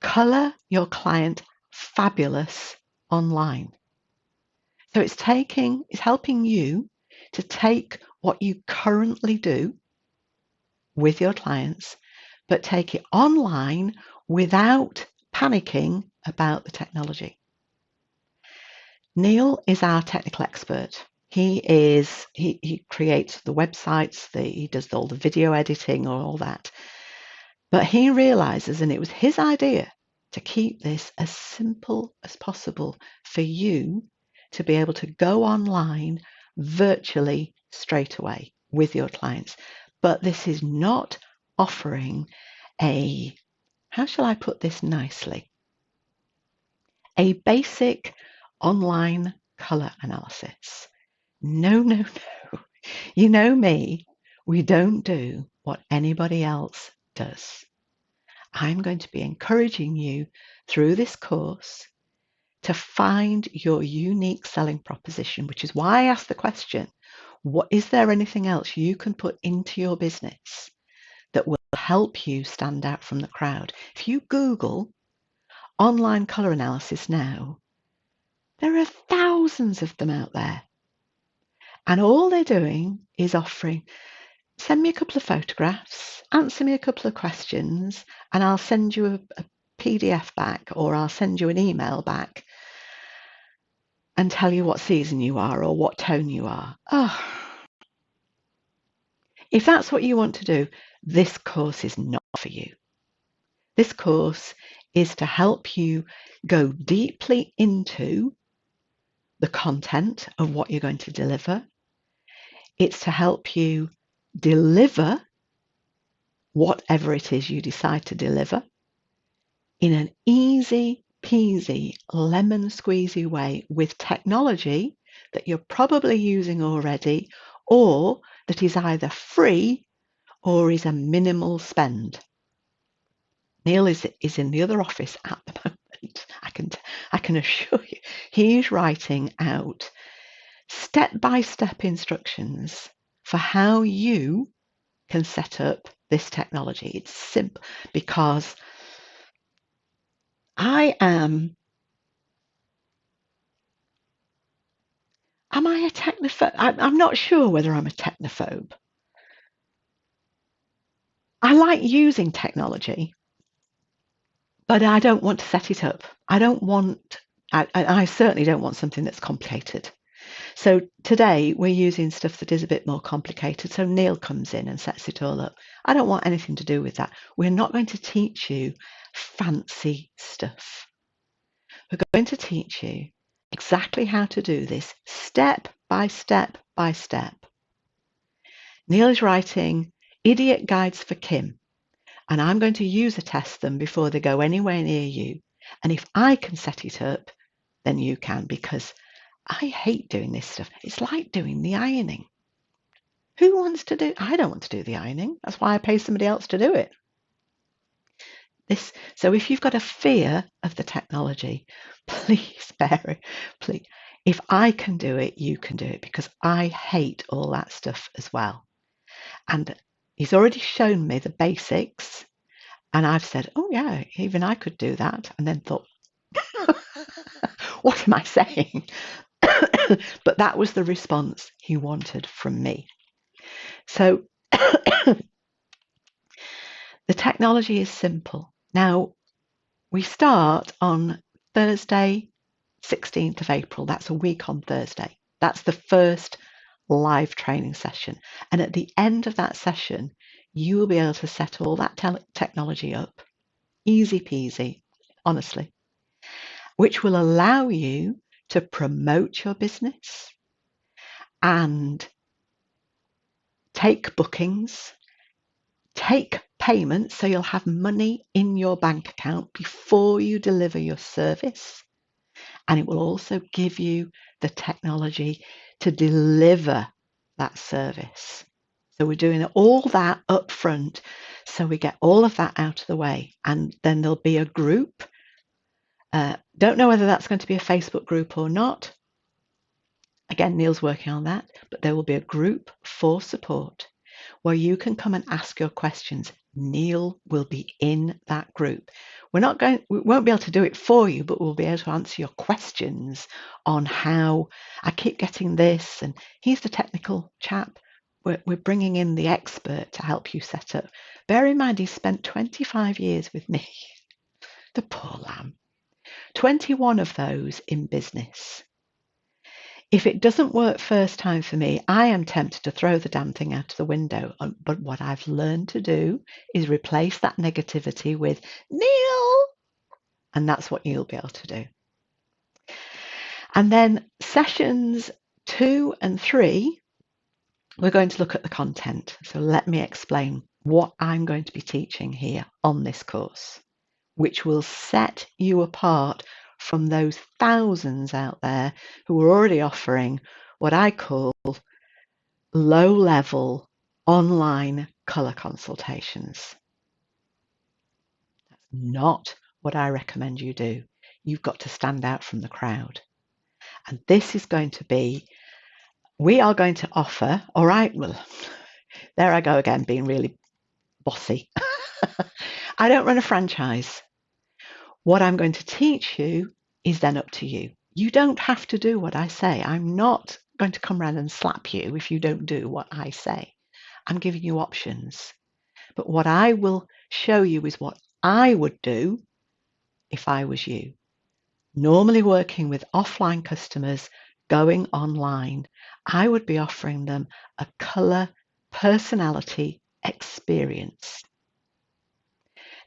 Color Your Client Fabulous Online. So it's helping you to take what you currently do with your clients, but take it online without panicking about the technology. Neil is our technical expert. He creates the websites, he does all the video editing or all that. But he realizes, and it was his idea, to keep this as simple as possible for you to be able to go online virtually straight away with your clients. But this is not offering how shall I put this nicely? A basic online color analysis. No. You know me, we don't do what anybody else does. I'm going to be encouraging you through this course to find your unique selling proposition, which is why I asked the question, is there anything else you can put into your business that will help you stand out from the crowd? If you Google online color analysis now, there are thousands of them out there. And all they're doing is offering, send me a couple of photographs, answer me a couple of questions, and I'll send you a PDF back, or I'll send you an email back and tell you what season you are or what tone you are. Oh, if that's what you want to do, this course is not for you. This course is to help you go deeply into the content of what you're going to deliver. It's to help you deliver whatever it is you decide to deliver in an easy peasy, lemon squeezy way with technology that you're probably using already, or that is either free or is a minimal spend. Neil is in the other office at the moment. I can assure you, he's writing out step-by-step instructions for how you can set up this technology. It's simple because am I a technophobe? I'm not sure whether I'm a technophobe. I like using technology, but I don't want to set it up. I certainly don't want something that's complicated. So today we're using stuff that is a bit more complicated. So Neil comes in and sets it all up. I don't want anything to do with that. We're not going to teach you fancy stuff. We're going to teach you exactly how to do this step by step by step. Neil is writing idiot guides for Kim, and I'm going to user test them before they go anywhere near you. And if I can set it up, then you can, because I hate doing this stuff. It's like doing the ironing. Who wants to do? I don't want to do the ironing. That's why I pay somebody else to do it. So if you've got a fear of the technology, please bear it. Please, if I can do it, you can do it, because I hate all that stuff as well. And he's already shown me the basics, and I've said, oh yeah, even I could do that, and then thought, what am I saying? But that was the response he wanted from me. So the technology is simple. Now, we start on Thursday, 16th of April. That's a week on Thursday. That's the first live training session. And at the end of that session, you will be able to set all that technology up. Easy peasy, honestly, which will allow you to promote your business and take bookings, take payments, so you'll have money in your bank account before you deliver your service. And it will also give you the technology to deliver that service. So we're doing all that up front, so we get all of that out of the way. And then there'll be a group. Don't know whether that's going to be a Facebook group or not. Again, Neil's working on that, but there will be a group for support where you can come and ask your questions. Neil will be in that group. We won't be able to do it for you, but we'll be able to answer your questions on how I keep getting this, and he's the technical chap. We're bringing in the expert to help you set up. Bear in mind, he spent 25 years with me. The poor lamb. 21 of those in business. If it doesn't work first time for me, I am tempted to throw the damn thing out of the window. But what I've learned to do is replace that negativity with Neil. And that's what you'll be able to do. And then sessions 2 and 3, we're going to look at the content. So let me explain what I'm going to be teaching here on this course, which will set you apart from those thousands out there who are already offering what I call low-level online colour consultations. That's not what I recommend you do. You've got to stand out from the crowd. And this is going to be, we are going to offer, all right, well, there I go again, being really bossy. I don't run a franchise. What I'm going to teach you is then up to you. You don't have to do what I say. I'm not going to come around and slap you if you don't do what I say. I'm giving you options. But what I will show you is what I would do if I was you. Normally working with offline customers going online, I would be offering them a colour personality experience.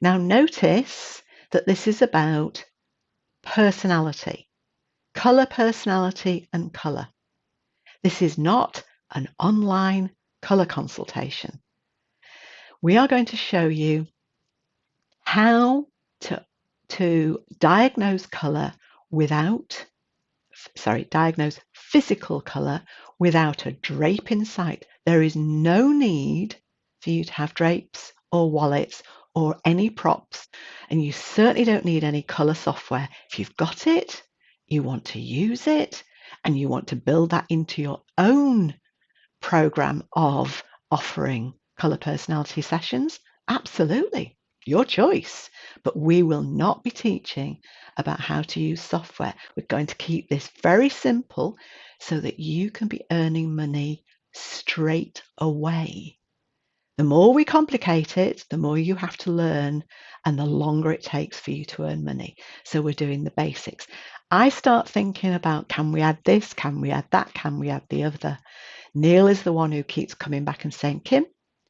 Now notice that this is about personality, colour personality and colour. This is not an online colour consultation. We are going to show you how to diagnose colour diagnose physical colour without a drape in sight. There is no need for you to have drapes or wallets or any props, and you certainly don't need any colour software. If you've got it, you want to use it, and you want to build that into your own program of offering colour personality sessions, absolutely, your choice. But we will not be teaching about how to use software. We're going to keep this very simple so that you can be earning money straight away. The more we complicate it, the more you have to learn and the longer it takes for you to earn money. So we're doing the basics. I start thinking about, can we add this? Can we add that? Can we add the other? Neil is the one who keeps coming back and saying, Kim,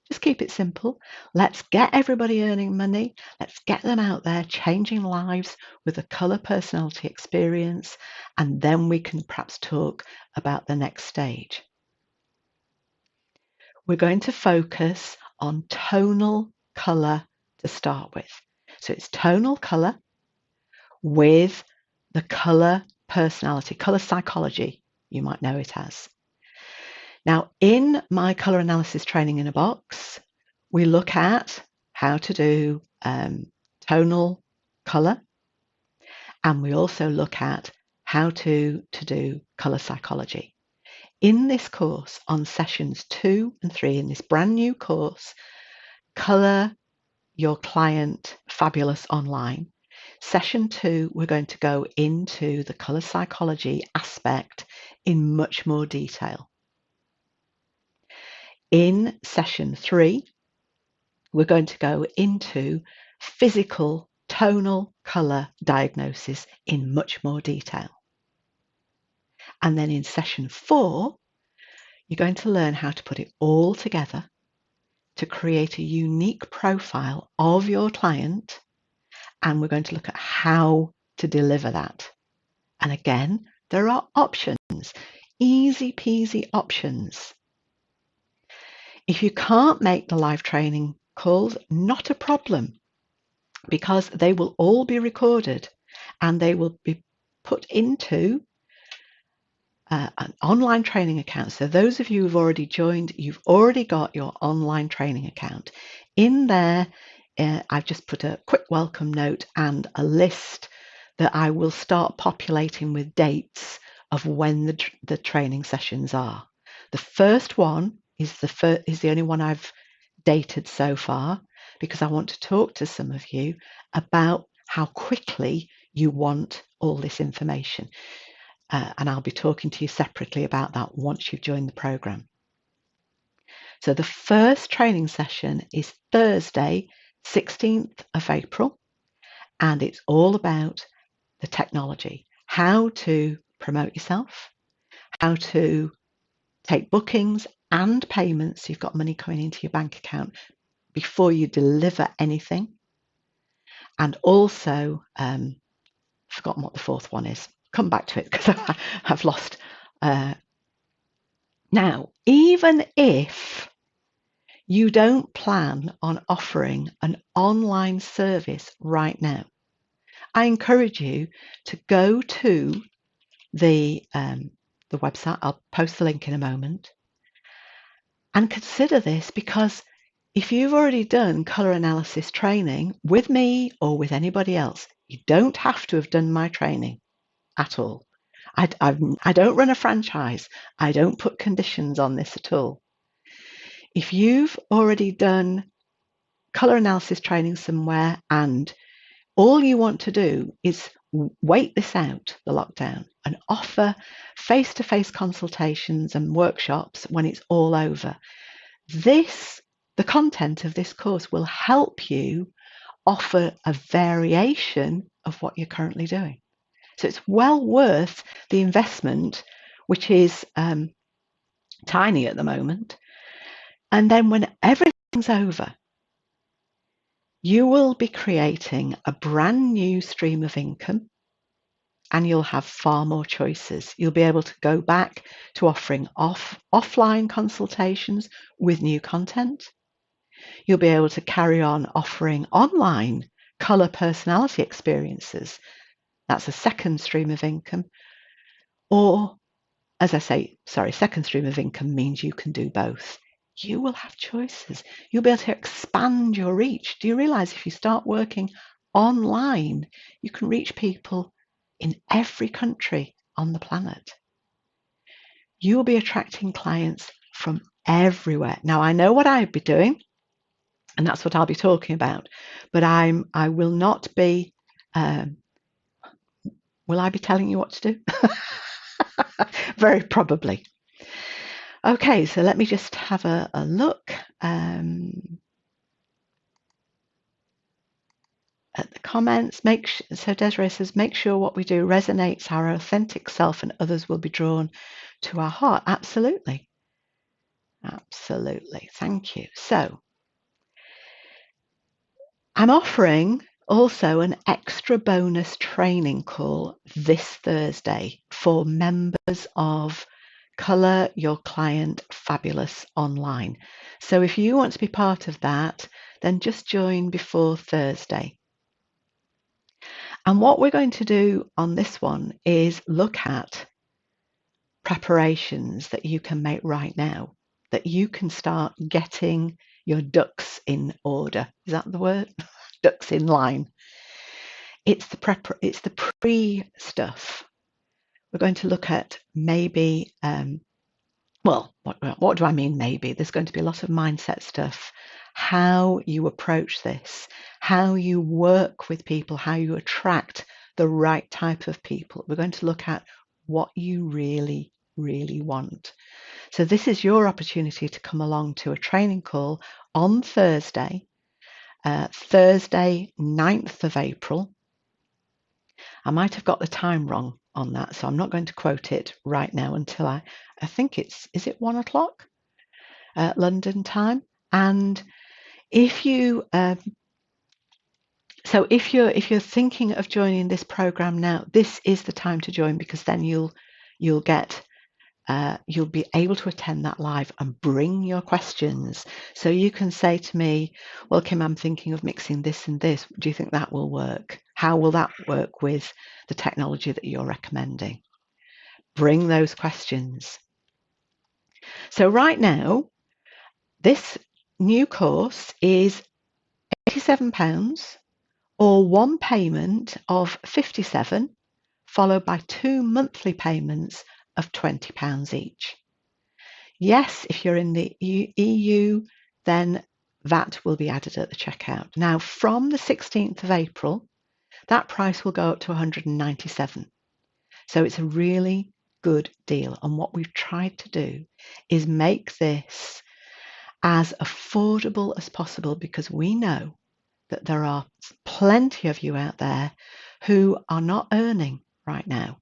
just keep it simple. Let's get everybody earning money. Let's get them out there changing lives with a colour personality experience. And then we can perhaps talk about the next stage. We're going to focus on tonal colour to start with. So it's tonal colour with the colour personality, colour psychology, you might know it as. Now, in my colour analysis training in a box, we look at how to do tonal colour, and we also look at how to do colour psychology. In this course, on sessions 2 and 3, in this brand new course, Colour Your Client Fabulous Online, session 2, we're going to go into the colour psychology aspect in much more detail. In session 3, we're going to go into physical tonal colour diagnosis in much more detail. And then in session 4, you're going to learn how to put it all together to create a unique profile of your client, and we're going to look at how to deliver that. And again, there are options, easy peasy options. If you can't make the live training calls, not a problem, because they will all be recorded and they will be put into an online training account. So those of you who've already joined, you've already got your online training account. In there, I've just put a quick welcome note and a list that I will start populating with dates of when the training sessions are. The first one is the only one I've dated so far, because I want to talk to some of you about how quickly you want all this information. And I'll be talking to you separately about that once you've joined the program. So the first training session is Thursday, 16th of April, and it's all about the technology, how to promote yourself, how to take bookings and payments, so you've got money coming into your bank account before you deliver anything, and also forgotten what the fourth one is. Come back to it because I've lost. Now, even if you don't plan on offering an online service right now, I encourage you to go to the website. I'll post the link in a moment, and consider this, because if you've already done colour analysis training with me or with anybody else, you don't have to have done my training at all. I don't run a franchise. I don't put conditions on this at all. If you've already done colour analysis training somewhere and all you want to do is wait this out, the lockdown, and offer face-to-face consultations and workshops when it's all over, the content of this course will help you offer a variation of what you're currently doing. So it's well worth the investment, which is tiny at the moment. And then when everything's over, you will be creating a brand new stream of income, and you'll have far more choices. You'll be able to go back to offering offline consultations with new content. You'll be able to carry on offering online colour personality experiences. That's a second stream of income. Or, as I say, second stream of income means you can do both. You will have choices. You'll be able to expand your reach. Do you realise if you start working online, you can reach people in every country on the planet? You will be attracting clients from everywhere. Now, I know what I'd be doing, and that's what I'll be talking about, but I will not be, will I be telling you what to do? Very probably. Okay, so let me just have a look. at the comments. So Desiree says, make sure what we do resonates our authentic self and others will be drawn to our heart. Absolutely. Absolutely. Thank you. So I'm offering also an extra bonus training call this Thursday for members of Colour Your Client Fabulous Online. So if you want to be part of that, then just join before Thursday. And what we're going to do on this one is look at preparations that you can make right now, that you can start getting your ducks in order. Is that the word? Ducks in line. It's the pre stuff. We're going to look at maybe, what do I mean maybe? There's going to be a lot of mindset stuff, how you approach this, how you work with people, how you attract the right type of people. We're going to look at what you really, really want. So this is your opportunity to come along to a training call on Thursday, 9th of April. I might have got the time wrong on that, so I'm not going to quote it right now until I think is it 1 o'clock London time. And if you if you're thinking of joining this program now, this is the time to join, because then you'll be able to attend that live and bring your questions. So you can say to me, well, Kim, I'm thinking of mixing this and this. Do you think that will work? How will that work with the technology that you're recommending? Bring those questions. So right now, this new course is £87 or one payment of £57, followed by 2 monthly payments of £20 each. Yes, if you're in the EU, then VAT will be added at the checkout. Now, from the 16th of April, that price will go up to £197. So it's a really good deal. And what we've tried to do is make this as affordable as possible, because we know that there are plenty of you out there who are not earning right now.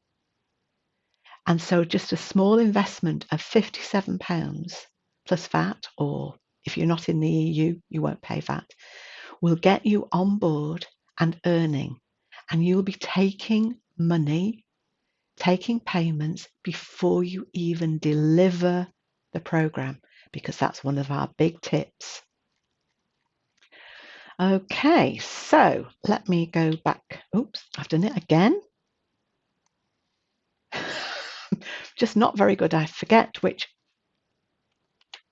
And so just a small investment of £57 plus VAT, or if you're not in the EU, you won't pay VAT, will get you on board and earning. And you'll be taking money, taking payments before you even deliver the program, because that's one of our big tips. Okay, so let me go back. Oops, I've done it again. Just not very good. I forget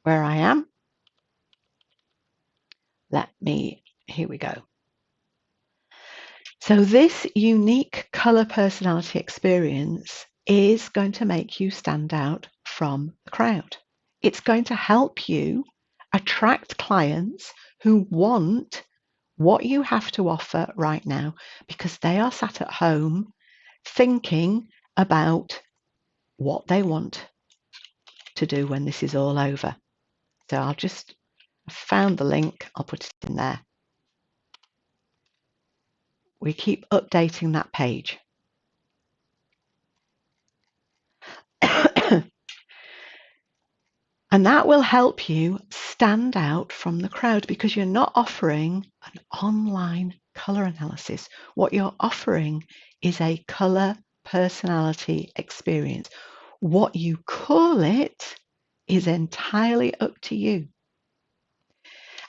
where I am. Here we go. So this unique color personality experience is going to make you stand out from the crowd. It's going to help you attract clients who want what you have to offer right now, because they are sat at home thinking about what they want to do when this is all over. So I found the link, I'll put it in there. We keep updating that page. And that will help you stand out from the crowd, because you're not offering an online colour analysis. What you're offering is a colour personality experience. What you call it is entirely up to you.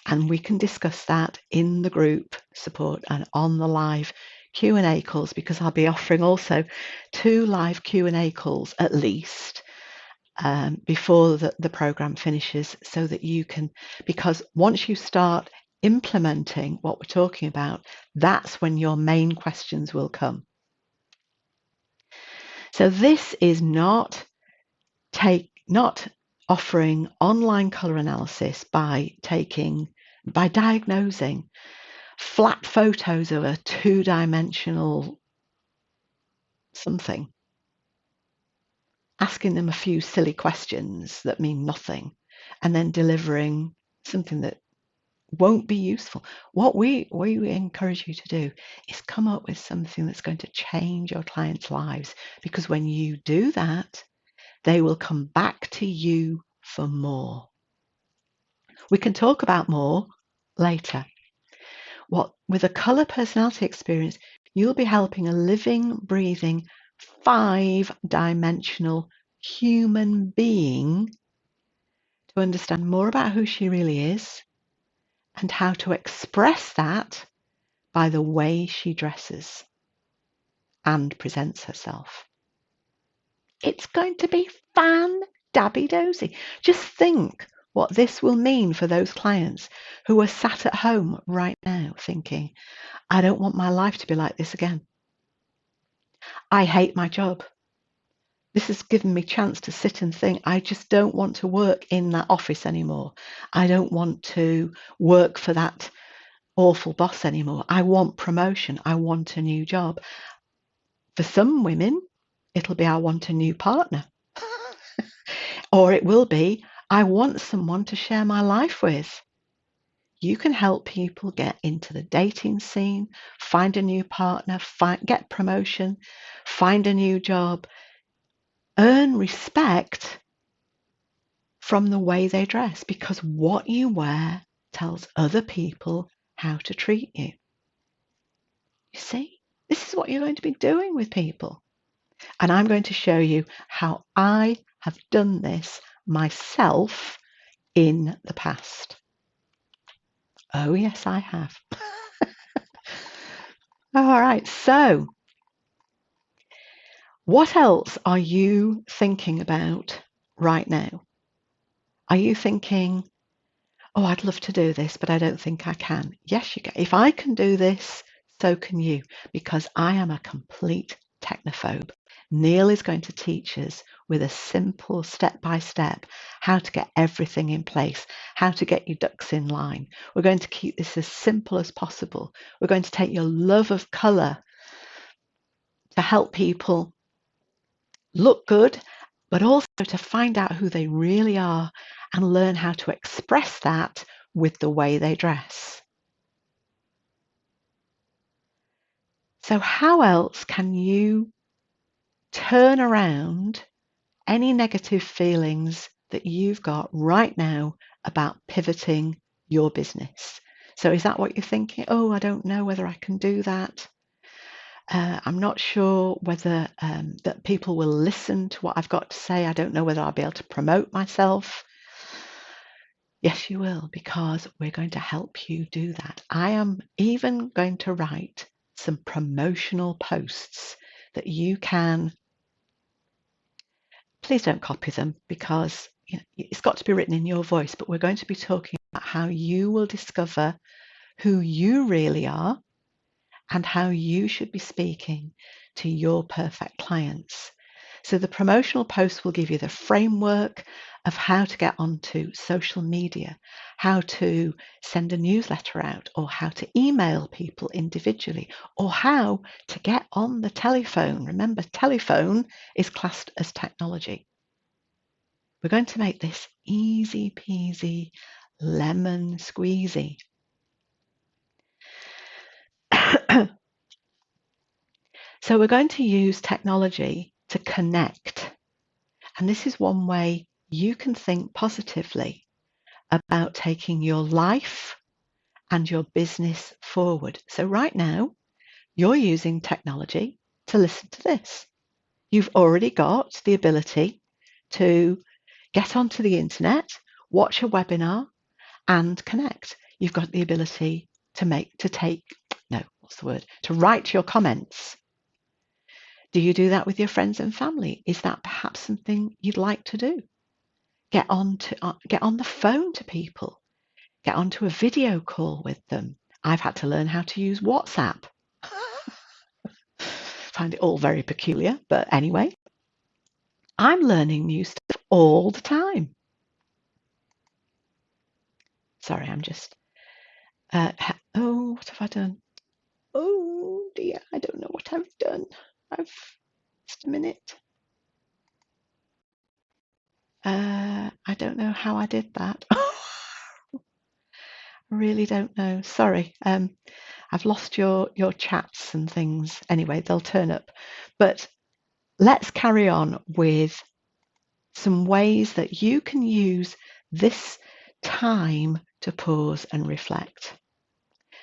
And we can discuss that in the group support and on the live Q&A calls, because I'll be offering also 2 live Q&A calls at least before the program finishes, so that you can, because once you start implementing what we're talking about, that's when your main questions will come. So this is not offering online color analysis by diagnosing flat photos of a 2-dimensional something, asking them a few silly questions that mean nothing, and then delivering something that won't be useful. What we encourage you to do is come up with something that's going to change your clients' lives, because when you do that, they will come back to you for more. We can talk about more later. With a color personality experience, you'll be helping a living, breathing, 5-dimensional human being to understand more about who she really is and how to express that by the way she dresses and presents herself. It's going to be fan-dabby-dozy. Just think what this will mean for those clients who are sat at home right now thinking, I don't want my life to be like this again. I hate my job. This has given me a chance to sit and think, I just don't want to work in that office anymore. I don't want to work for that awful boss anymore. I want promotion. I want a new job. For some women, it'll be, I want a new partner. Or it will be, I want someone to share my life with. You can help people get into the dating scene, find a new partner, get promotion, find a new job, earn respect from the way they dress, because what you wear tells other people how to treat you. You see, this is what you're going to be doing with people. And I'm going to show you how I have done this myself in the past. Oh, yes, I have. All right, so what else are you thinking about right now? Are you thinking, oh, I'd love to do this, but I don't think I can? Yes, you can. If I can do this, so can you, because I am a complete technophobe. Neil is going to teach us with a simple step-by-step how to get everything in place, how to get your ducks in line. We're going to keep this as simple as possible. We're going to take your love of colour to help people look good, but also to find out who they really are and learn how to express that with the way they dress. So how else can you turn around any negative feelings that you've got right now about pivoting your business? So is that what you're thinking? Oh, I don't know whether I can do that. I'm not sure whether that people will listen to what I've got to say. I don't know whether I'll be able to promote myself. Yes, you will, because we're going to help you do that. I am even going to write some promotional posts that you can, please don't copy them, because it's got to be written in your voice, but we're going to be talking about how you will discover who you really are and how you should be speaking to your perfect clients. So the promotional post will give you the framework of how to get onto social media, how to send a newsletter out, or how to email people individually, or how to get on the telephone. Remember, telephone is classed as technology. We're going to make this easy peasy, lemon squeezy. So we're going to use technology to connect. And this is one way you can think positively about taking your life and your business forward. So right now, you're using technology to listen to this. You've already got the ability to get onto the internet, watch a webinar, and connect. You've got the ability to write your comments. Do you do that with your friends and family? Is that perhaps something you'd like to do? Get on the phone to people. Get onto a video call with them. I've had to learn how to use WhatsApp. Find it all very peculiar, but anyway, I'm learning new stuff all the time. Sorry, I'm just, what have I done? Oh dear, I don't know what I've done. Just a minute. I don't know how I did that. I really don't know. Sorry. I've lost your chats and things. Anyway, they'll turn up. But let's carry on with some ways that you can use this time to pause and reflect.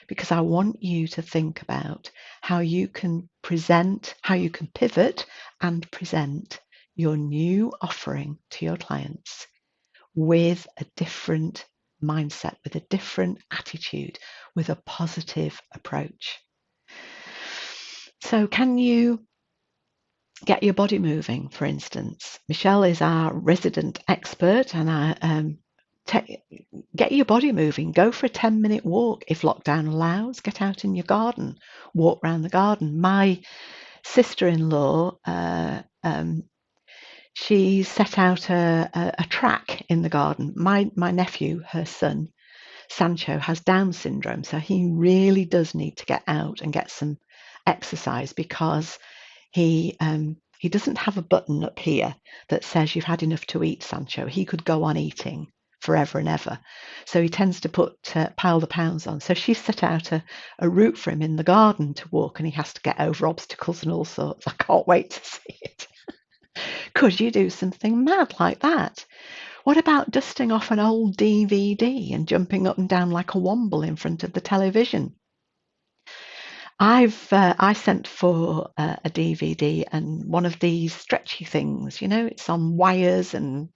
Because I want you to think about how you can present, how you can pivot and present your new offering to your clients with a different mindset, with a different attitude, with a positive approach. So, can you get your body moving, for instance? Michelle is our resident expert, and get your body moving. Go for a 10-minute walk if lockdown allows. Get out in your garden, walk around the garden. My sister-in-law, she set out a track in the garden. My nephew, her son, Sancho, has Down syndrome, so he really does need to get out and get some exercise because he doesn't have a button up here that says you've had enough to eat, Sancho. He could go on eating forever and ever. So he tends to pile the pounds on. So she set out a route for him in the garden to walk, and he has to get over obstacles and all sorts. I can't wait to see it. Could you do something mad like that? What about dusting off an old DVD and jumping up and down like a womble in front of the television? I sent for a DVD and one of these stretchy things, it's on wires and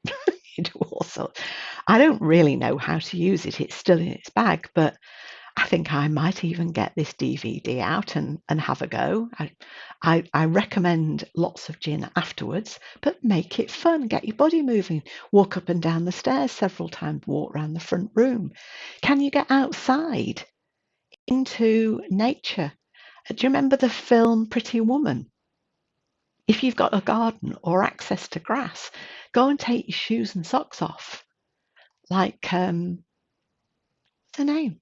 you do all sorts. I don't really know how to use it. It's still in its bag, but I think I might even get this DVD out and have a go. I recommend lots of gin afterwards, but make it fun. Get your body moving. Walk up and down the stairs several times. Walk around the front room. Can you get outside into nature? Do you remember the film Pretty Woman? If you've got a garden or access to grass, go and take your shoes and socks off. Like, what's her name?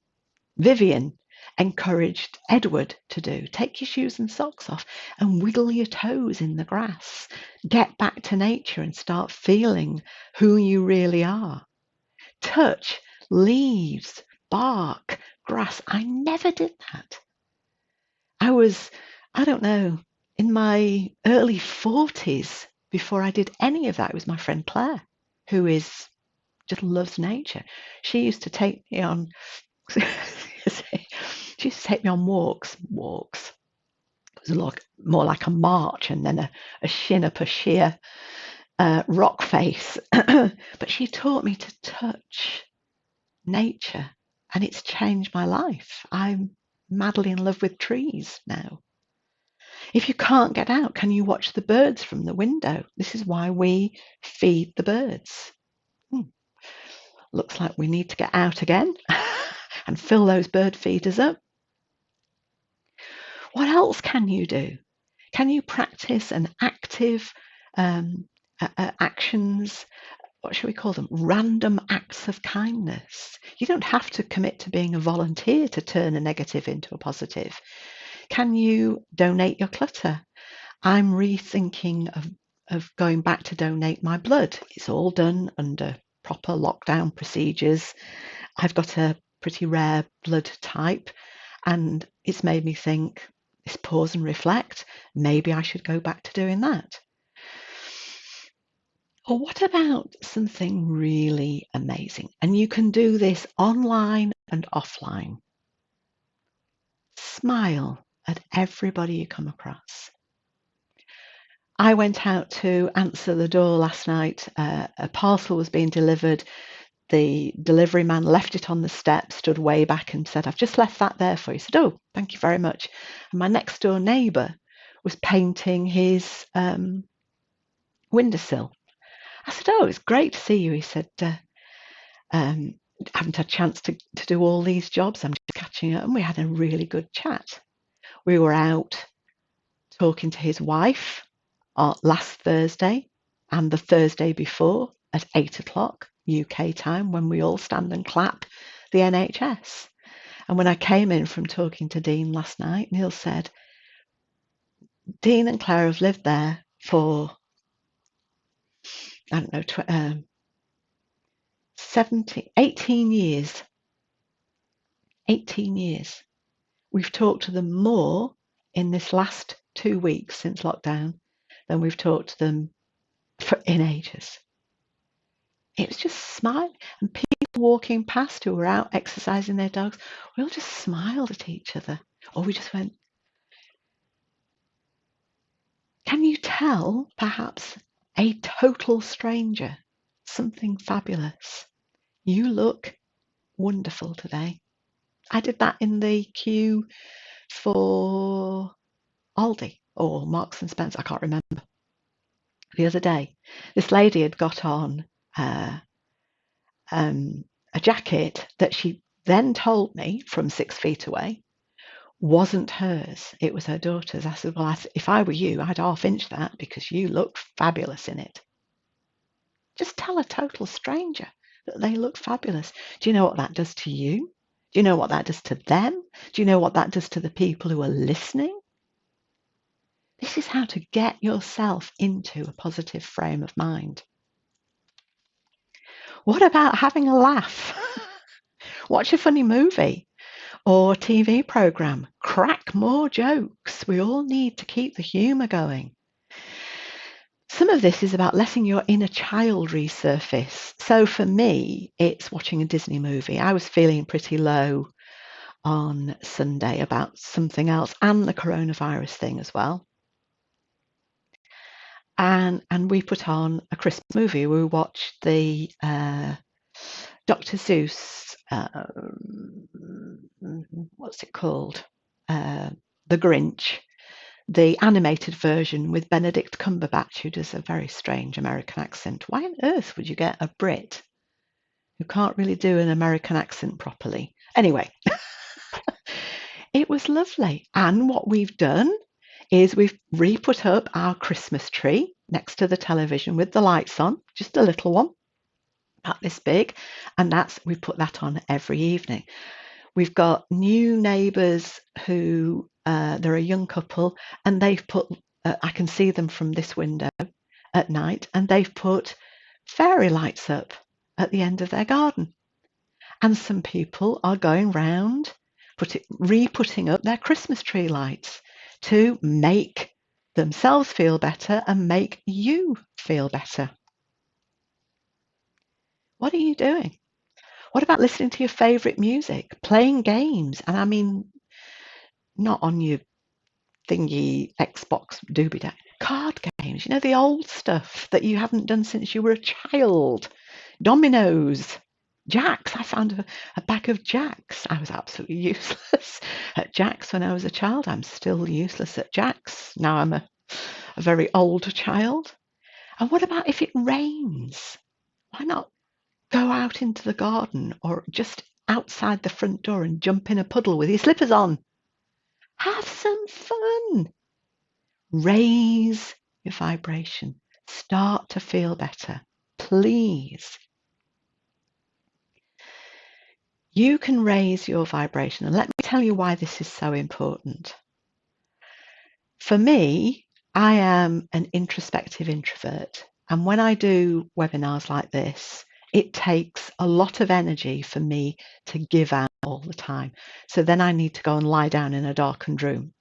Vivian encouraged Edward to do. Take your shoes and socks off and wiggle your toes in the grass. Get back to nature and start feeling who you really are. Touch leaves, bark, grass. I never did that. I don't know, in my early 40s before I did any of that. It was my friend Claire, who just loves nature. She used to take me on she used to take me on walks. It was more like a march and then a shin up a sheer rock face. But she taught me to touch nature, and it's changed my life. I'm madly in love with trees now. If you can't get out, can you watch the birds from the window? This is why we feed the birds. Looks like we need to get out again and fill those bird feeders up. What else can you do? Can you practice an active actions? What should we call them? Random acts of kindness. You don't have to commit to being a volunteer to turn a negative into a positive. Can you donate your clutter? I'm rethinking of going back to donate my blood. It's all done under proper lockdown procedures. I've got a pretty rare blood type, and it's made me think, this pause and reflect, maybe I should go back to doing that. Or what about something really amazing? And you can do this online and offline. Smile at everybody you come across. I went out to answer the door last night. A parcel was being delivered. The delivery man left it on the step, stood way back and said, "I've just left that there for you." I said, "Oh, thank you very much." And my next door neighbour was painting his windowsill. I said, "Oh, it's great to see you." He said, "Haven't had a chance to do all these jobs. I'm just catching up." And we had a really good chat. We were out talking to his wife last Thursday and the Thursday before at 8 o'clock UK time, when we all stand and clap the NHS. And when I came in from talking to Dean last night, Neil said, Dean and Claire have lived there for, I don't know, 18 years. 18 years. We've talked to them more in this last 2 weeks since lockdown than we've talked to them in ages. It was just smiling, and people walking past who were out exercising their dogs, we all just smiled at each other, or we just went, can you tell perhaps a total stranger something fabulous? You look wonderful today. I did that in the queue for Aldi or Marks and Spencer, I can't remember, the other day. This lady had got on a jacket that she then told me from 6 feet away wasn't hers. It was her daughter's. I said, well, if I were you, I'd half-inch that because you look fabulous in it. Just tell a total stranger that they look fabulous. Do you know what that does to you? Do you know what that does to them? Do you know what that does to the people who are listening? This is how to get yourself into a positive frame of mind. What about having a laugh? Watch a funny movie or TV program. Crack more jokes. We all need to keep the humour going. Some of this is about letting your inner child resurface. So for me, it's watching a Disney movie. I was feeling pretty low on Sunday about something else and the coronavirus thing as well. And we put on a Christmas movie. We watched the Dr. Seuss, what's it called? The Grinch, the animated version with Benedict Cumberbatch, who does a very strange American accent. Why on earth would you get a Brit who can't really do an American accent properly? Anyway, it was lovely. And what we've done is we've re-put up our Christmas tree next to the television with the lights on, just a little one, about this big, and we put that on every evening. We've got new neighbours who they're a young couple, and they've put I can see them from this window at night, and they've put fairy lights up at the end of their garden. And some people are going round re-putting up their Christmas tree lights to make themselves feel better and make you feel better. What are you doing? What about listening to your favourite music, playing games? And I mean, not on your thingy Xbox doobie-da, card games, you know, the old stuff that you haven't done since you were a child. Dominoes, jacks. I found a bag of jacks. I was absolutely useless at jacks when I was a child. I'm still useless at jacks. Now I'm a very old child. And what about if it rains? Why not go out into the garden or just outside the front door and jump in a puddle with your slippers on? Have some fun. Raise your vibration. Start to feel better. Please. You can raise your vibration. And let me tell you why this is so important. For me, I am an introspective introvert. And when I do webinars like this, it takes a lot of energy for me to give out all the time. So then I need to go and lie down in a darkened room.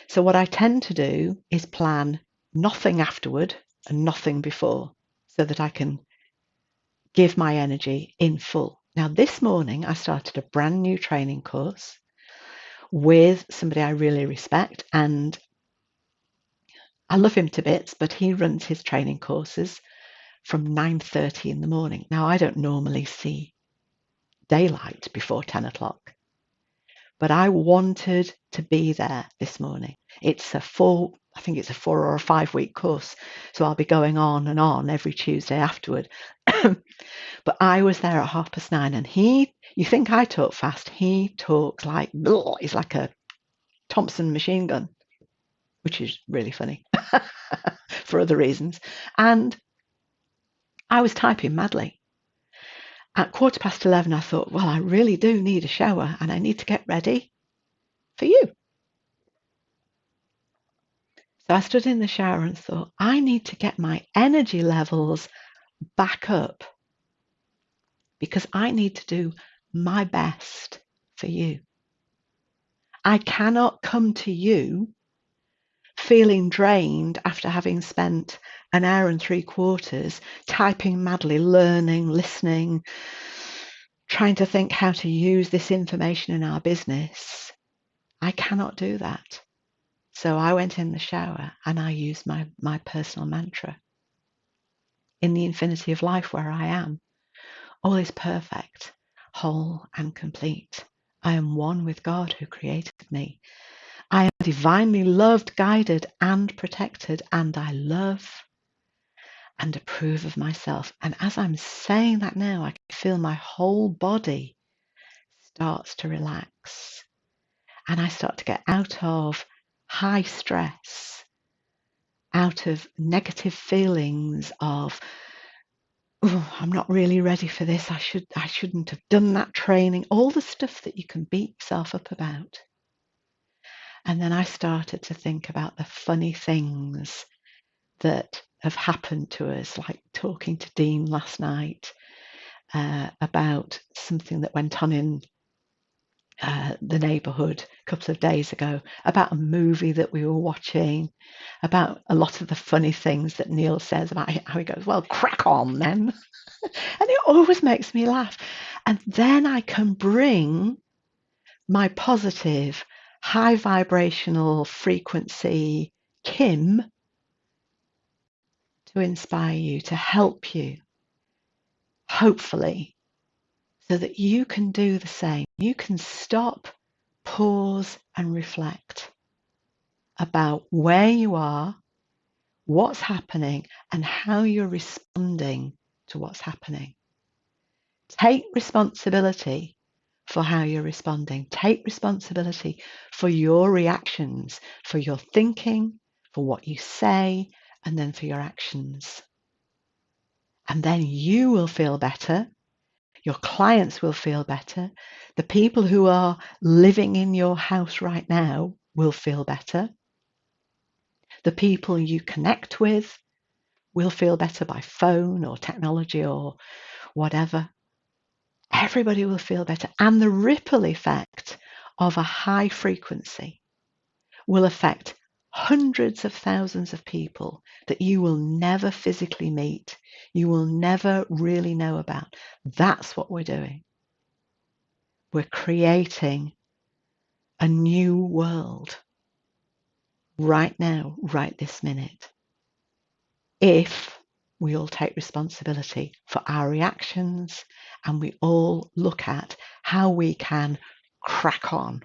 So what I tend to do is plan nothing afterward and nothing before so that I can give my energy in full. Now, this morning, I started a brand new training course with somebody I really respect, and I love him to bits, but he runs his training courses from 9:30 in the morning. Now, I don't normally see daylight before 10 o'clock, but I wanted to be there this morning. It's I think it's a 4 or a 5 week course, so I'll be going on and on every Tuesday afterward. But I was there at 9:30, and you think I talk fast, he talks like, he's like a Thompson machine gun, which is really funny for other reasons. And I was typing madly. At 11:15, I thought, well, I really do need a shower and I need to get ready for you. So I stood in the shower and thought, I need to get my energy levels back up because I need to do my best for you. I cannot come to you feeling drained after having spent an hour and 3/4 typing madly, learning, listening, trying to think how to use this information in our business. I cannot do that. So I went in the shower and I used my personal mantra. In the infinity of life where I am, all is perfect, whole and complete. I am one with God who created me. I am divinely loved, guided and protected, and I love and approve of myself. And as I'm saying that now, I can feel my whole body starts to relax. And I start to get out of high stress, out of negative feelings of, oh, I'm not really ready for this. I shouldn't have done that training. All the stuff that you can beat yourself up about. And then I started to think about the funny things that have happened to us, like talking to Dean last night about something that went on in the neighbourhood a couple of days ago, about a movie that we were watching, about a lot of the funny things that Neil says about how he goes, well, crack on then. And it always makes me laugh. And then I can bring my positive, high vibrational frequency Kim to inspire you, to help you, hopefully, so that you can do the same. You can stop, pause, and reflect about where you are, what's happening, and how you're responding to what's happening. Take responsibility for how you're responding. Take responsibility for your reactions, for your thinking, for what you say, and then for your actions. And then you will feel better. Your clients will feel better. The people who are living in your house right now will feel better. The people you connect with will feel better by phone or technology or whatever. Everybody will feel better. And the ripple effect of a high frequency will affect hundreds of thousands of people that you will never physically meet, you will never really know about. That's what we're doing. We're creating a new world right now, right this minute, if we all take responsibility for our reactions and we all look at how we can crack on